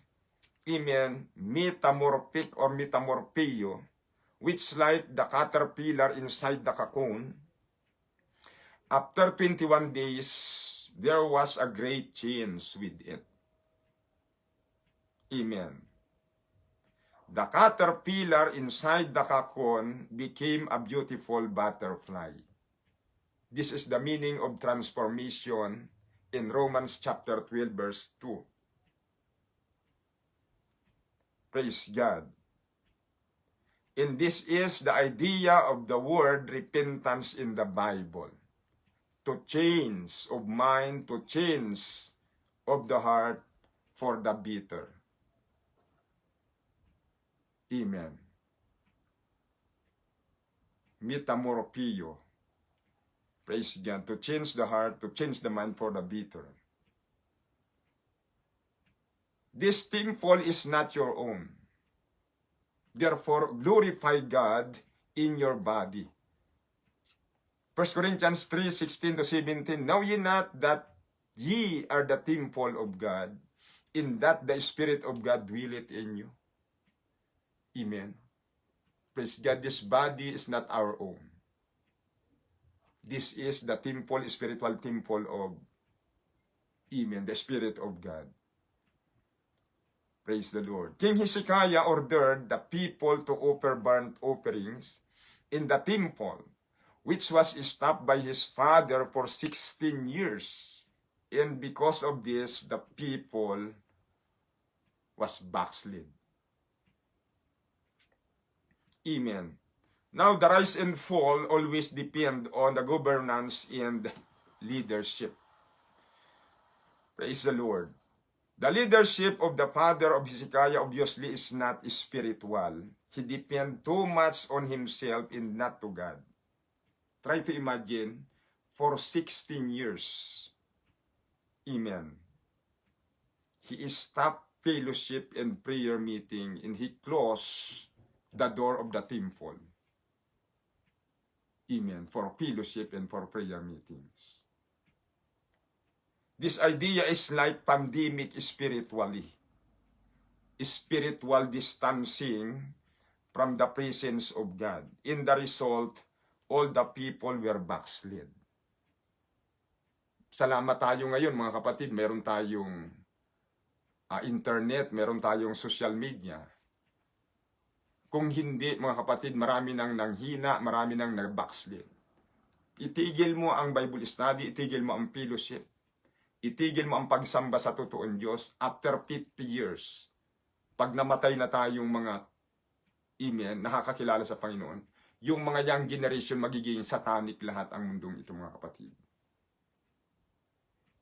amen, metamorphic or metamorpheo, which like the caterpillar inside the cocoon, after 21 days, there was a great change with it. Amen. The caterpillar inside the cocoon became a beautiful butterfly. This is the meaning of transformation in Romans chapter 12, verse 2. Praise God. And this is the idea of the word repentance in the Bible. To change of mind, to change of the heart for the better. Amen. Metamorpheo. Praise God. To change the heart, to change the mind for the better. This temple is not your own. Therefore, glorify God in your body. 1 Corinthians 3, 16 to 17, know ye not that ye are the temple of God, in that the Spirit of God dwelleth in you? Amen. Praise God, this body is not our own. This is the temple, spiritual temple of, amen, the Spirit of God. Praise the Lord. King Hezekiah ordered the people to offer burnt offerings in the temple, which was stopped by his father for 16 years. And because of this, the people was backslid. Amen. Now, the rise and fall always depend on the governance and leadership. Praise the Lord. The leadership of the father of Hezekiah obviously is not spiritual. He depends too much on himself and not to God. Try to imagine, for 16 years, amen, he stopped fellowship and prayer meeting and he closed the door of the temple. Amen, for fellowship and for prayer meetings. This idea is like pandemic spiritually. Spiritual distancing from the presence of God. In the result, all the people were backslid. Salamat tayo ngayon mga kapatid, meron tayong internet, meron tayong social media. Kung hindi mga kapatid, marami nang nanghina, marami nang nag-backslid. Itigil mo ang Bible study, itigil mo ang fellowship. itigil mo ang pagsamba sa totoong Diyos after 50 years. Pag namatay na tayong mga nakakakilala sa Panginoon, yung mga young generation magiging satanic lahat ang mundong ito, mga kapatid.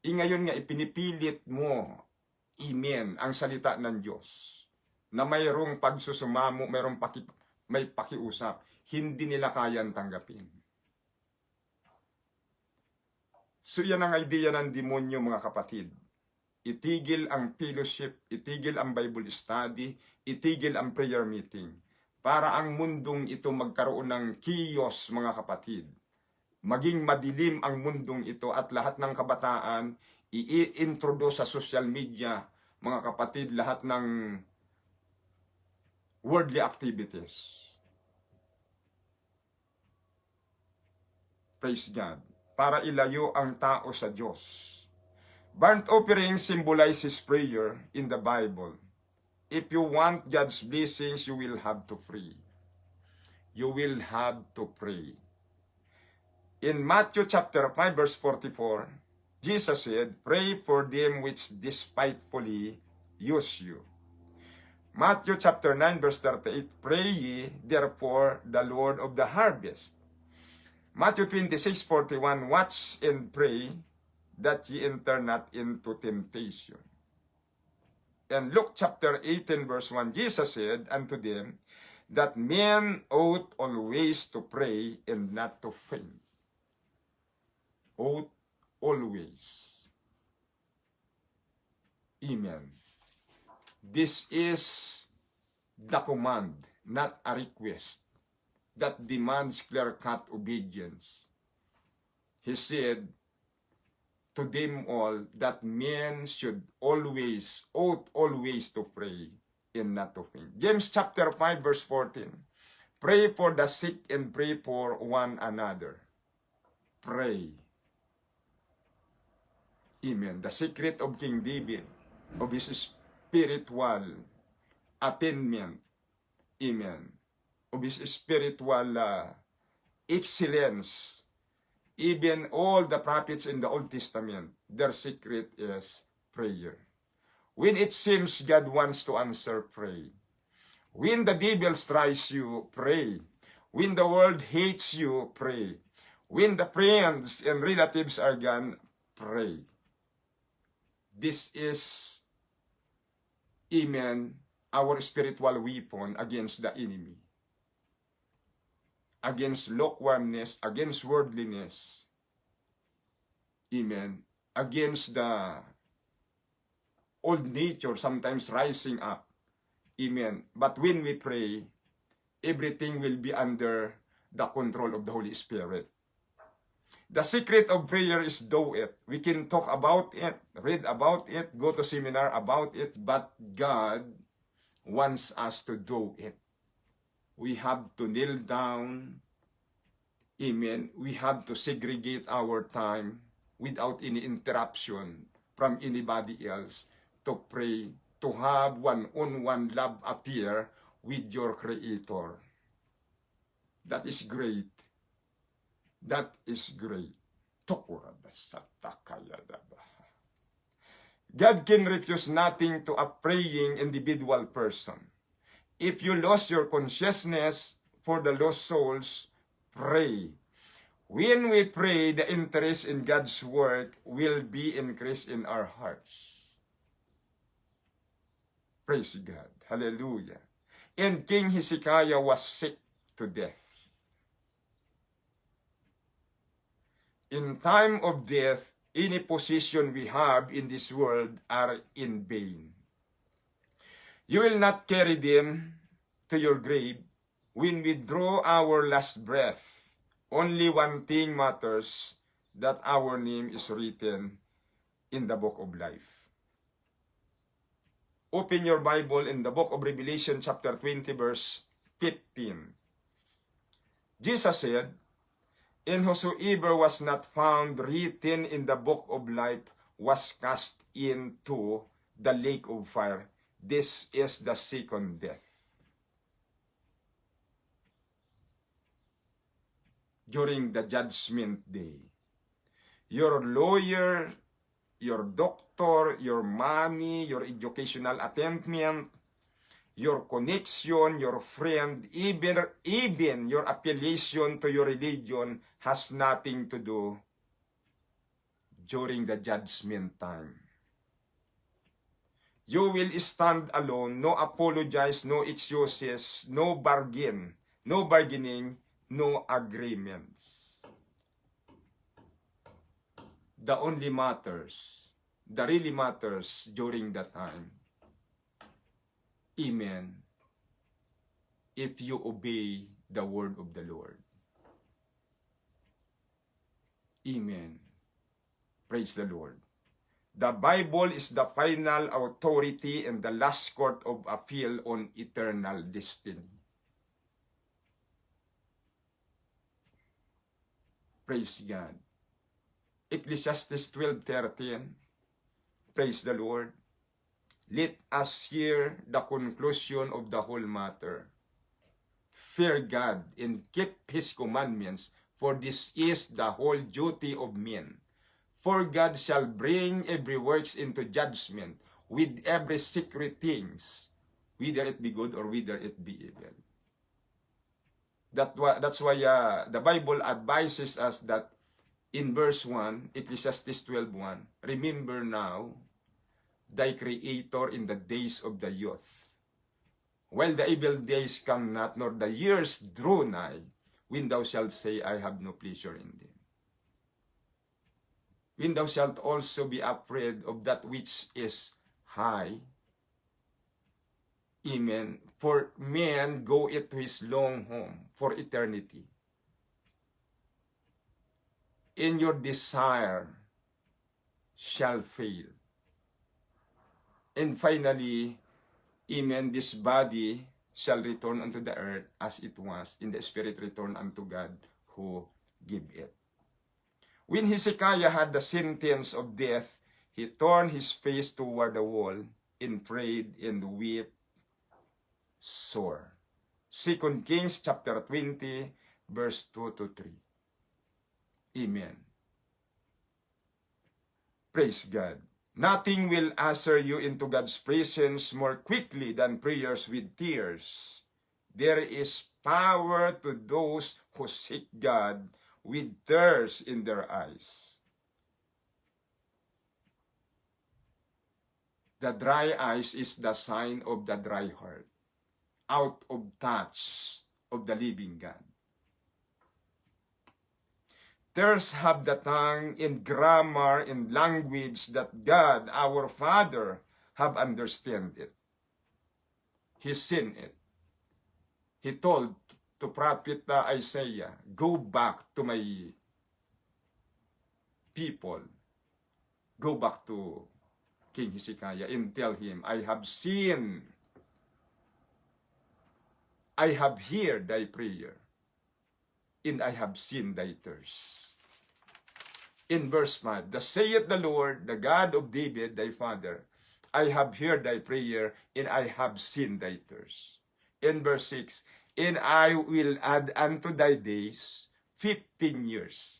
Ngayon nga, ipinipilit mo, ang salita ng Diyos, na mayroong pagsusumamo, may pakiusap, hindi nila kayang tanggapin. So yan ang idea ng demonyo, mga kapatid. Itigil ang fellowship, itigil ang Bible study, itigil ang prayer meeting. Para ang mundong ito magkaroon ng chaos, mga kapatid. Maging madilim ang mundong ito at lahat ng kabataan i-introduce sa social media, mga kapatid, lahat ng worldly activities. Praise God. Para ilayo ang tao sa Diyos. Burnt offering symbolizes prayer in the Bible. If you want God's blessings, you will have to pray. You will have to pray. In Matthew chapter 5 verse 44, Jesus said, "Pray for them which despitefully use you." Matthew chapter 9 verse 38, "Pray ye therefore the Lord of the harvest." Matthew 26:41, "Watch and pray that ye enter not into temptation." And Luke chapter 18 verse 1, Jesus said unto them, that men ought always to pray and not to faint. Ought always. Amen. This is the command, not a request, that demands clear-cut obedience. He said to them all that men ought always to pray and not to faint. James chapter 5 verse 14. Pray for the sick and pray for one another. Pray. Amen. The secret of King David, of his spiritual attainment, amen, of his spiritual excellence, even all the prophets in the Old Testament, their secret is prayer. When it seems God wants to answer, pray. When the devil tries you, pray. When the world hates you, pray. When the friends and relatives are gone, pray. This is, amen, our spiritual weapon against the enemy. Against lukewarmness, against worldliness, amen, against the old nature sometimes rising up, amen. But when we pray, everything will be under the control of the Holy Spirit. The secret of prayer is do it. We can talk about it, read about it, go to seminar about it, but God wants us to do it. We have to kneel down, amen. We have to segregate our time without any interruption from anybody else to pray, to have one-on-one love affair with your Creator. That is great. That is great. God can refuse nothing to a praying individual person. If you lost your consciousness for the lost souls, pray. When we pray, the interest in God's work will be increased in our hearts. Praise God. Hallelujah. And King Hezekiah was sick to death. In time of death, any position we have in this world are in vain. You will not carry them to your grave. When we draw our last breath, only one thing matters, that our name is written in the book of life. Open your Bible in the book of Revelation chapter 20 verse 15. Jesus said, "And whosoever was not found written in the book of life was cast into the lake of fire. This is the second death." During the judgment day, your lawyer your doctor, your money, your educational attainment, your connection, your friend, even your affiliation to your religion has nothing to do during the judgment time. You will stand alone, no apologize, no excuses, no bargain, no bargaining, no agreements. The only matters, the really matters during that time. Amen. If you obey the word of the Lord. Amen. Praise the Lord. The Bible is the final authority and the last court of appeal on eternal destiny. Praise God. Ecclesiastes 12:13. Praise the Lord. Let us hear the conclusion of the whole matter. Fear God and keep His commandments, for this is the whole duty of men. For God shall bring every works into judgment with every secret things, whether it be good or whether it be evil. That's why the Bible advises us that in verse 1, Ecclesiastes 12:1, remember now thy Creator in the days of the youth, while the evil days come not, nor the years draw nigh, when thou shalt say, I have no pleasure in them. When thou shalt also be afraid of that which is high. Amen. For man goeth to his long home for eternity. In your desire shall fail. And finally, amen, this body shall return unto the earth as it was, in the spirit return unto God who gave it. When Hezekiah had the sentence of death, he turned his face toward the wall and prayed and wept sore. 2 Kings chapter 20, verse 2-3. Amen. Praise God. Nothing will usher you into God's presence more quickly than prayers with tears. There is power to those who seek God with tears in their eyes. The dry eyes is the sign of the dry heart, out of touch of the living God. Tears have the tongue in grammar and language that God, our Father, have understand it. He seen it. He told to prophet Isaiah, go back to my people. Go back to King Hezekiah and tell him, I have heard thy prayer, and I have seen thy tears. In verse 5, thus saith the Lord, the God of David, thy father, I have heard thy prayer, and I have seen thy tears. In verse 6, and I will add unto thy days 15 years.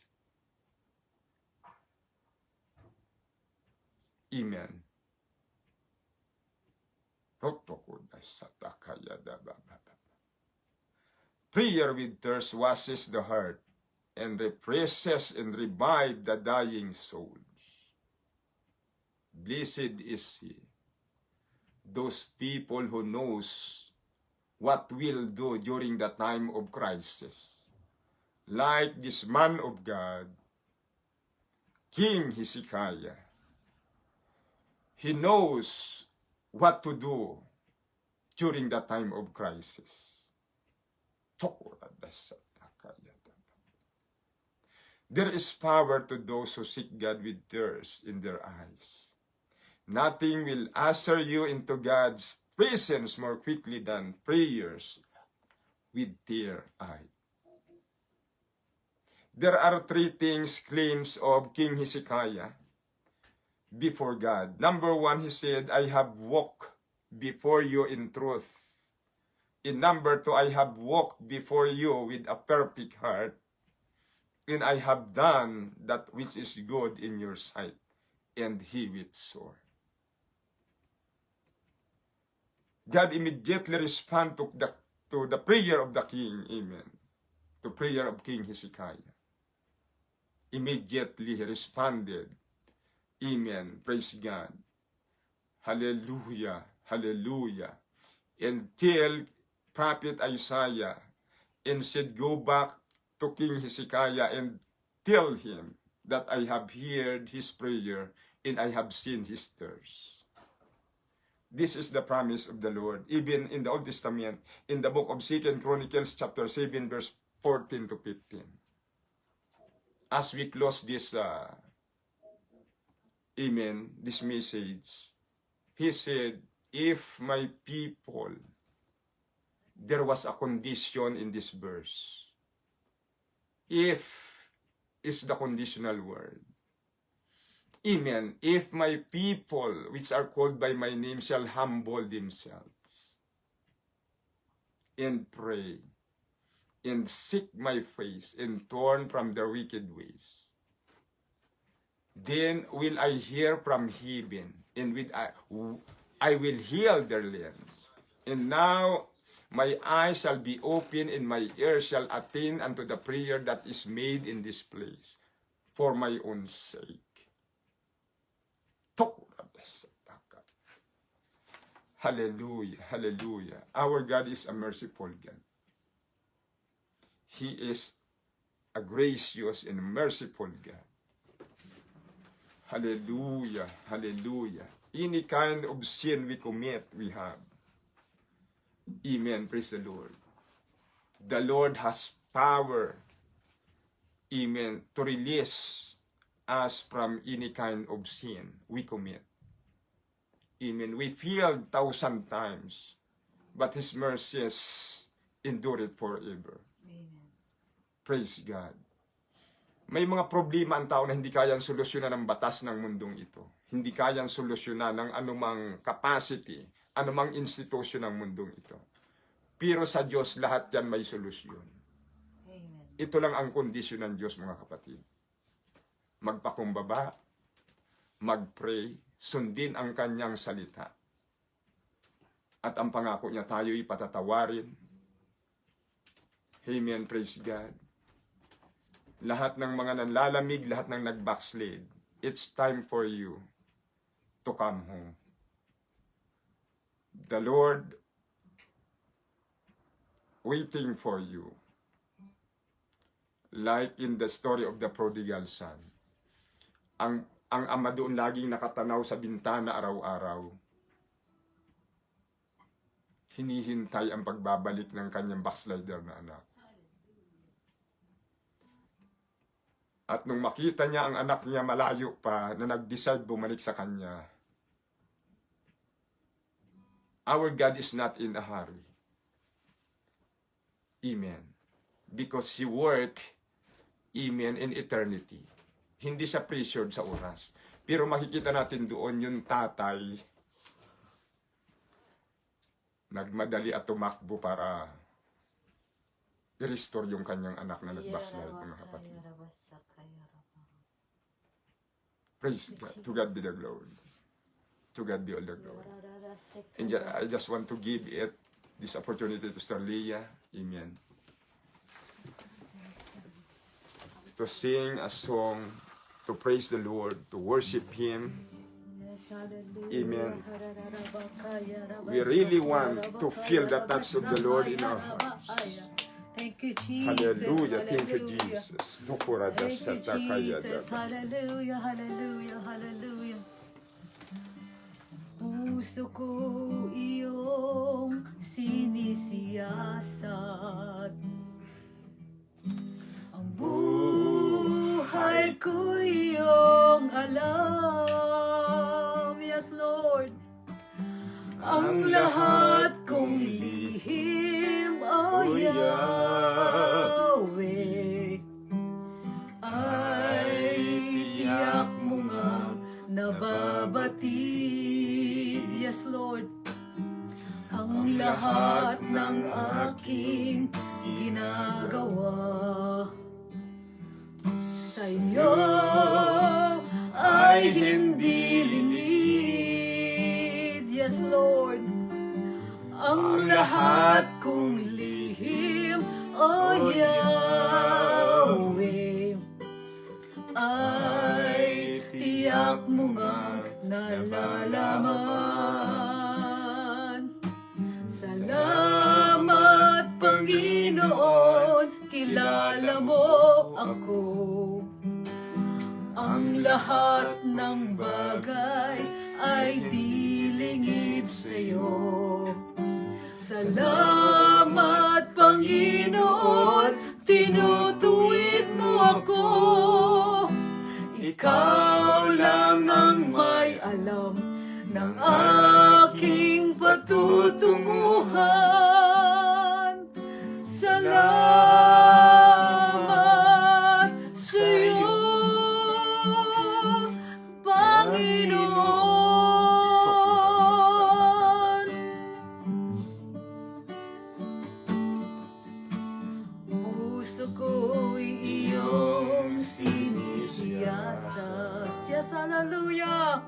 Amen. Prayer with tears washes the heart and refreshes and revives the dying souls. Blessed is he, those people who knows what will do during the time of crisis. Like this man of God, King Hezekiah, he knows what to do during the time of crisis. There is power to those who seek God with tears in their eyes. Nothing will usher you into God's presence more quickly than prayers with tear-eyed. There are three things claims of King Hezekiah before God. Number one, he said, I have walked before you in truth. In number two, I have walked before you with a perfect heart. And I have done that which is good in your sight. and he wept sore. God immediately responded to the prayer of the king, amen, to prayer of King Hezekiah. Immediately he responded, amen, praise God, hallelujah, hallelujah, until prophet Isaiah and said, go back to King Hezekiah and tell him that I have heard his prayer and I have seen his tears. This is the promise of the Lord, even in the Old Testament, in the book of 2 Chronicles chapter 7, verse 14 to 15. As we close this, amen, this message, he said, if my people, there was a condition in this verse. If is the conditional word. Amen. If my people, which are called by my name, shall humble themselves and pray and seek my face and turn from their wicked ways, then will I hear from heaven, and I will heal their lands. And now my eyes shall be open, and my ears shall attend unto the prayer that is made in this place, for my own sake. Hallelujah, hallelujah. Our God is a merciful God. He is a gracious and merciful God. Hallelujah, hallelujah. Any kind of sin we commit, we have. Amen, praise the Lord. The Lord has power, amen, to release us from any kind of sin we commit. Amen. We failed 1,000 times, but His mercies endure it forever. Amen. Praise God. May mga problema ang tao na hindi kayang solusyonan ng batas ng mundong ito. Hindi kayang solusyonan ng anumang capacity, anumang institusyon ng mundong ito. Pero sa Diyos, lahat yan may solusyon. Amen. Ito lang ang kondisyon ng Diyos, mga kapatid. Magpakumbaba, mag-pray, sundin ang kanyang salita. At ang pangako niya tayo'y patatawarin. Amen, praise God. Lahat ng mga nanlalamig, lahat ng nag-backslid, it's time for you to come home. The Lord waiting for you. Like in the story of the prodigal son. Ang ama doon laging nakatanaw sa bintana araw-araw. Hinihintay ang pagbabalik ng kanyang backslider na anak. At nung makita niya ang anak niya malayo pa, na nag-decide bumalik sa kanya, our God is not in a hurry. Amen. Because He work, amen, in eternity. Hindi siya pressured sa oras. Pero makikita natin doon yung tatay nagmadali at tumakbo para i-restore yung kanyang anak na nag-backslide, mga kapatid. Praise God. To God be the glory. To God be all the glory. And I just want to give this opportunity to Sister Leah. Amen. To sing a song, to praise the Lord, to worship Him. Amen. We really want to feel the touch of the Lord in our hearts. Thank you, Jesus. Hallelujah. Thank you, Hallelujah. Jesus. Thank you, Jesus. Hallelujah, hallelujah, hallelujah. Puso ko iyong sinisiyasat. Ang buhay ko iyong alam. Yes, Lord. Ang lahat kong lihim, oh Yahweh, ay tiyak mo nga nababatid. Yes, Lord. Ang lahat ng aking ginagawa sa'yo ay ay hindi lingid. Yes, Lord. Ang lahat kong lihim, O Yahweh, ay tiyak mo ngang nalalaman. Salamat, Panginoon, kilala mo ako. Ang lahat ng bagay ay di lingid sa'yo. Salamat, Panginoon, tinutuwid mo ako. Ikaw lang ang may alam ng aking patutunguhan. Salamat sa'yo, Panginoon. Puso ko'y iyong sinisiyasat. Yes, hallelujah!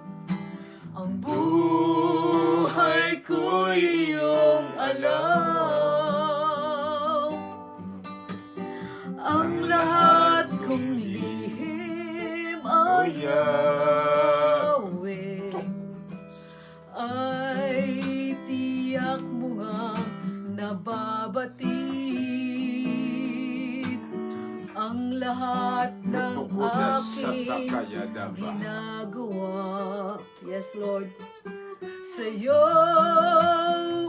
Ang buhay ko'y iyong alam. Ang lahat kong lihim, O Yahweh, ay tiyak mo nga nababatid. Ang lahat ng aking ginagawa, yes, Lord, sa'yo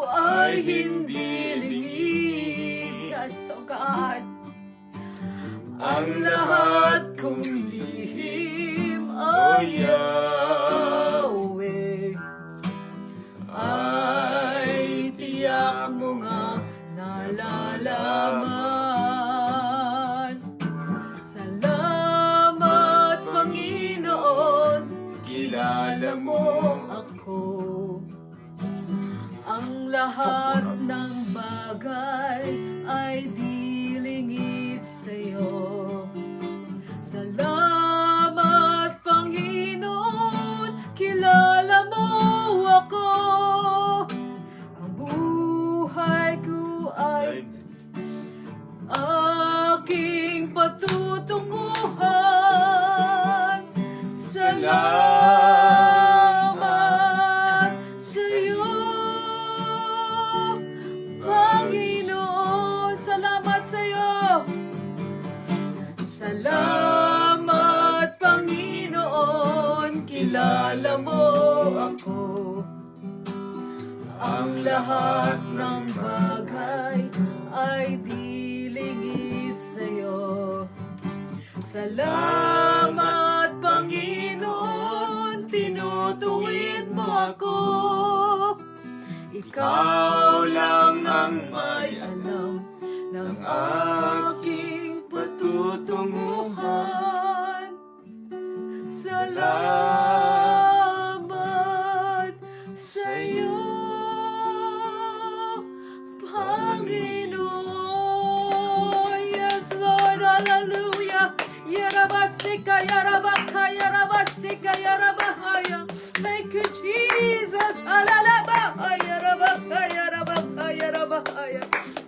ay hindi lingid. Yes, oh God. Ang lahat kong lihim, O Yahweh, ay tiyak mo nga nalalaman. Salamat, Panginoon, kilala mo ako. Ang lahat ng bagay ay di lingid sa'yo. Salamat, Panginoon, kilala mo ako. Ang buhay ko ay aking patutunguhan. Salamat sa'yo, Panginoon. Salamat sa'yo. Salamat, Panginoon, kilala mo ako. Ang lahat ng bagay ay di lingid sa'yo. Salamat, Panginoon, tinutuwid mo ako. Ikaw lang ang may alam ng aking patutunguhan. Salamat sa'yo, Panginoon. Yes, Lord, hallelujah. Yarabasika, yarabaka, yarabasika, yarabahaya. Thank you, Jesus. Alalaba, yarabaka, yarabaka, yarabahaya.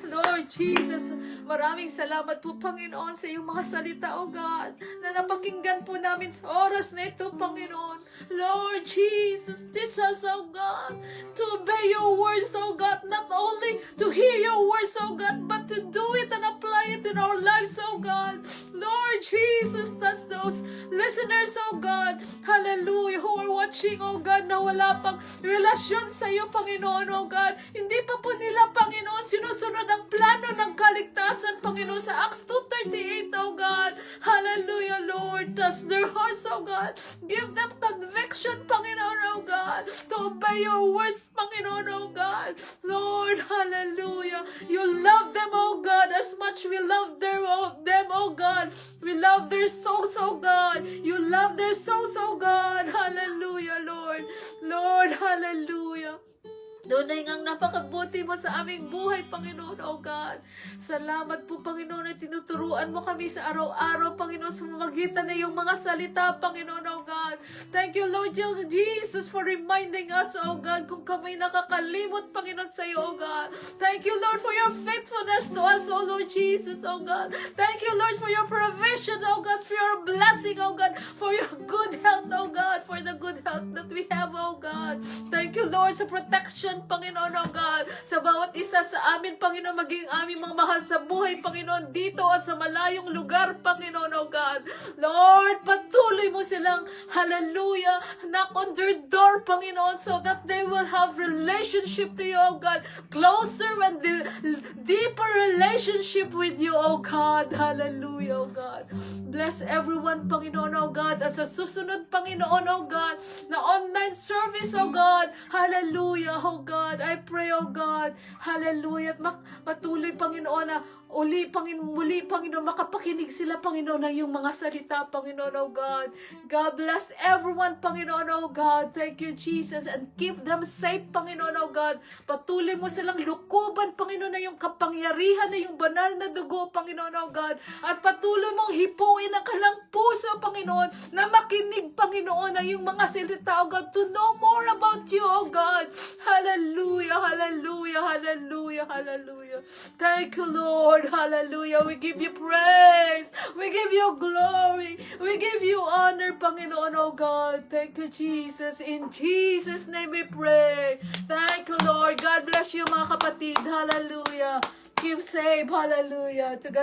Lord Jesus, maraming salamat po, Panginoon, sa iyong mga salita, O God, na napakinggan po namin sa oras na ito, Panginoon. Lord Jesus, teach us, O God, to obey your words, O God, not only to hear your words, O God, but to do it and apply it in our lives, O God. Lord Jesus, touch those listeners, O God, hallelujah, who are watching, O God, na wala pang relasyon sa iyo, Panginoon, O God. Hindi pa po nila, Panginoon, sinusunod ang plano ng kaligtasan, Panginoon, sa Acts 2:38, O God. Hallelujah, Lord. Touch their hearts, O God. Give them conviction, Panginoon, O God, to obey your words, Panginoon, O God. Lord, hallelujah. You love them, O God, as much we love them, O God. We love their souls, O God. You love their souls, O God. Hallelujah, Lord. Lord, hallelujah. Tunay ngang napakabuti mo sa aming buhay, Panginoon, oh God. Salamat po, Panginoon, na tinuturuan mo kami sa araw-araw, Panginoon, sa mamagitan na yung mga salita, Panginoon, oh God. Thank you, Lord Jesus, for reminding us, oh God, kung kami nakakalimot, Panginoon, sa iyo, oh God. Thank you, Lord, for your faithfulness to us, oh Lord Jesus, oh God. Thank you, Lord, for your provision, oh God, for your blessing, oh God, for your good health, oh God, for the good health that we have, oh God. Thank you, Lord, sa protection, Panginoon, oh God, sa bawat isa sa amin, Panginoon, maging aming mga mahal sa buhay, Panginoon, dito at sa malayong lugar, Panginoon, oh God. Lord, patuloy mo silang, hallelujah, knock on their door, Panginoon, so that they will have relationship to you, oh God, closer and deeper relationship with you, oh God, hallelujah, oh God. Bless everyone, Panginoon, oh God, at sa susunod, Panginoon, oh God, na online service, oh God, hallelujah, oh God, I pray, oh God, hallelujah, at patuloy, Panginoon, na muli, Panginoon, makapakinig sila, Panginoon, ng iyong mga salita, Panginoon, oh God. God bless everyone, Panginoon, oh God. Thank you, Jesus, and keep them safe, Panginoon, oh God. Patuloy mo silang lukuban, Panginoon, na yung kapangyarihan, na yung banal na dugo, Panginoon, oh God. At patuloy mong hipuin ang kalang puso, Panginoon, na makinig, Panginoon, ng yung mga salita, oh God, to know more about you, oh God. Hallelujah, hallelujah, hallelujah, hallelujah. Thank you, Lord. Hallelujah. We give you praise. We give you glory. We give you honor, Panginoon, oh God. Thank you, Jesus. In Jesus' name we pray. Thank you, Lord. God bless you, mga kapatid. Hallelujah. Keep safe. Hallelujah. To God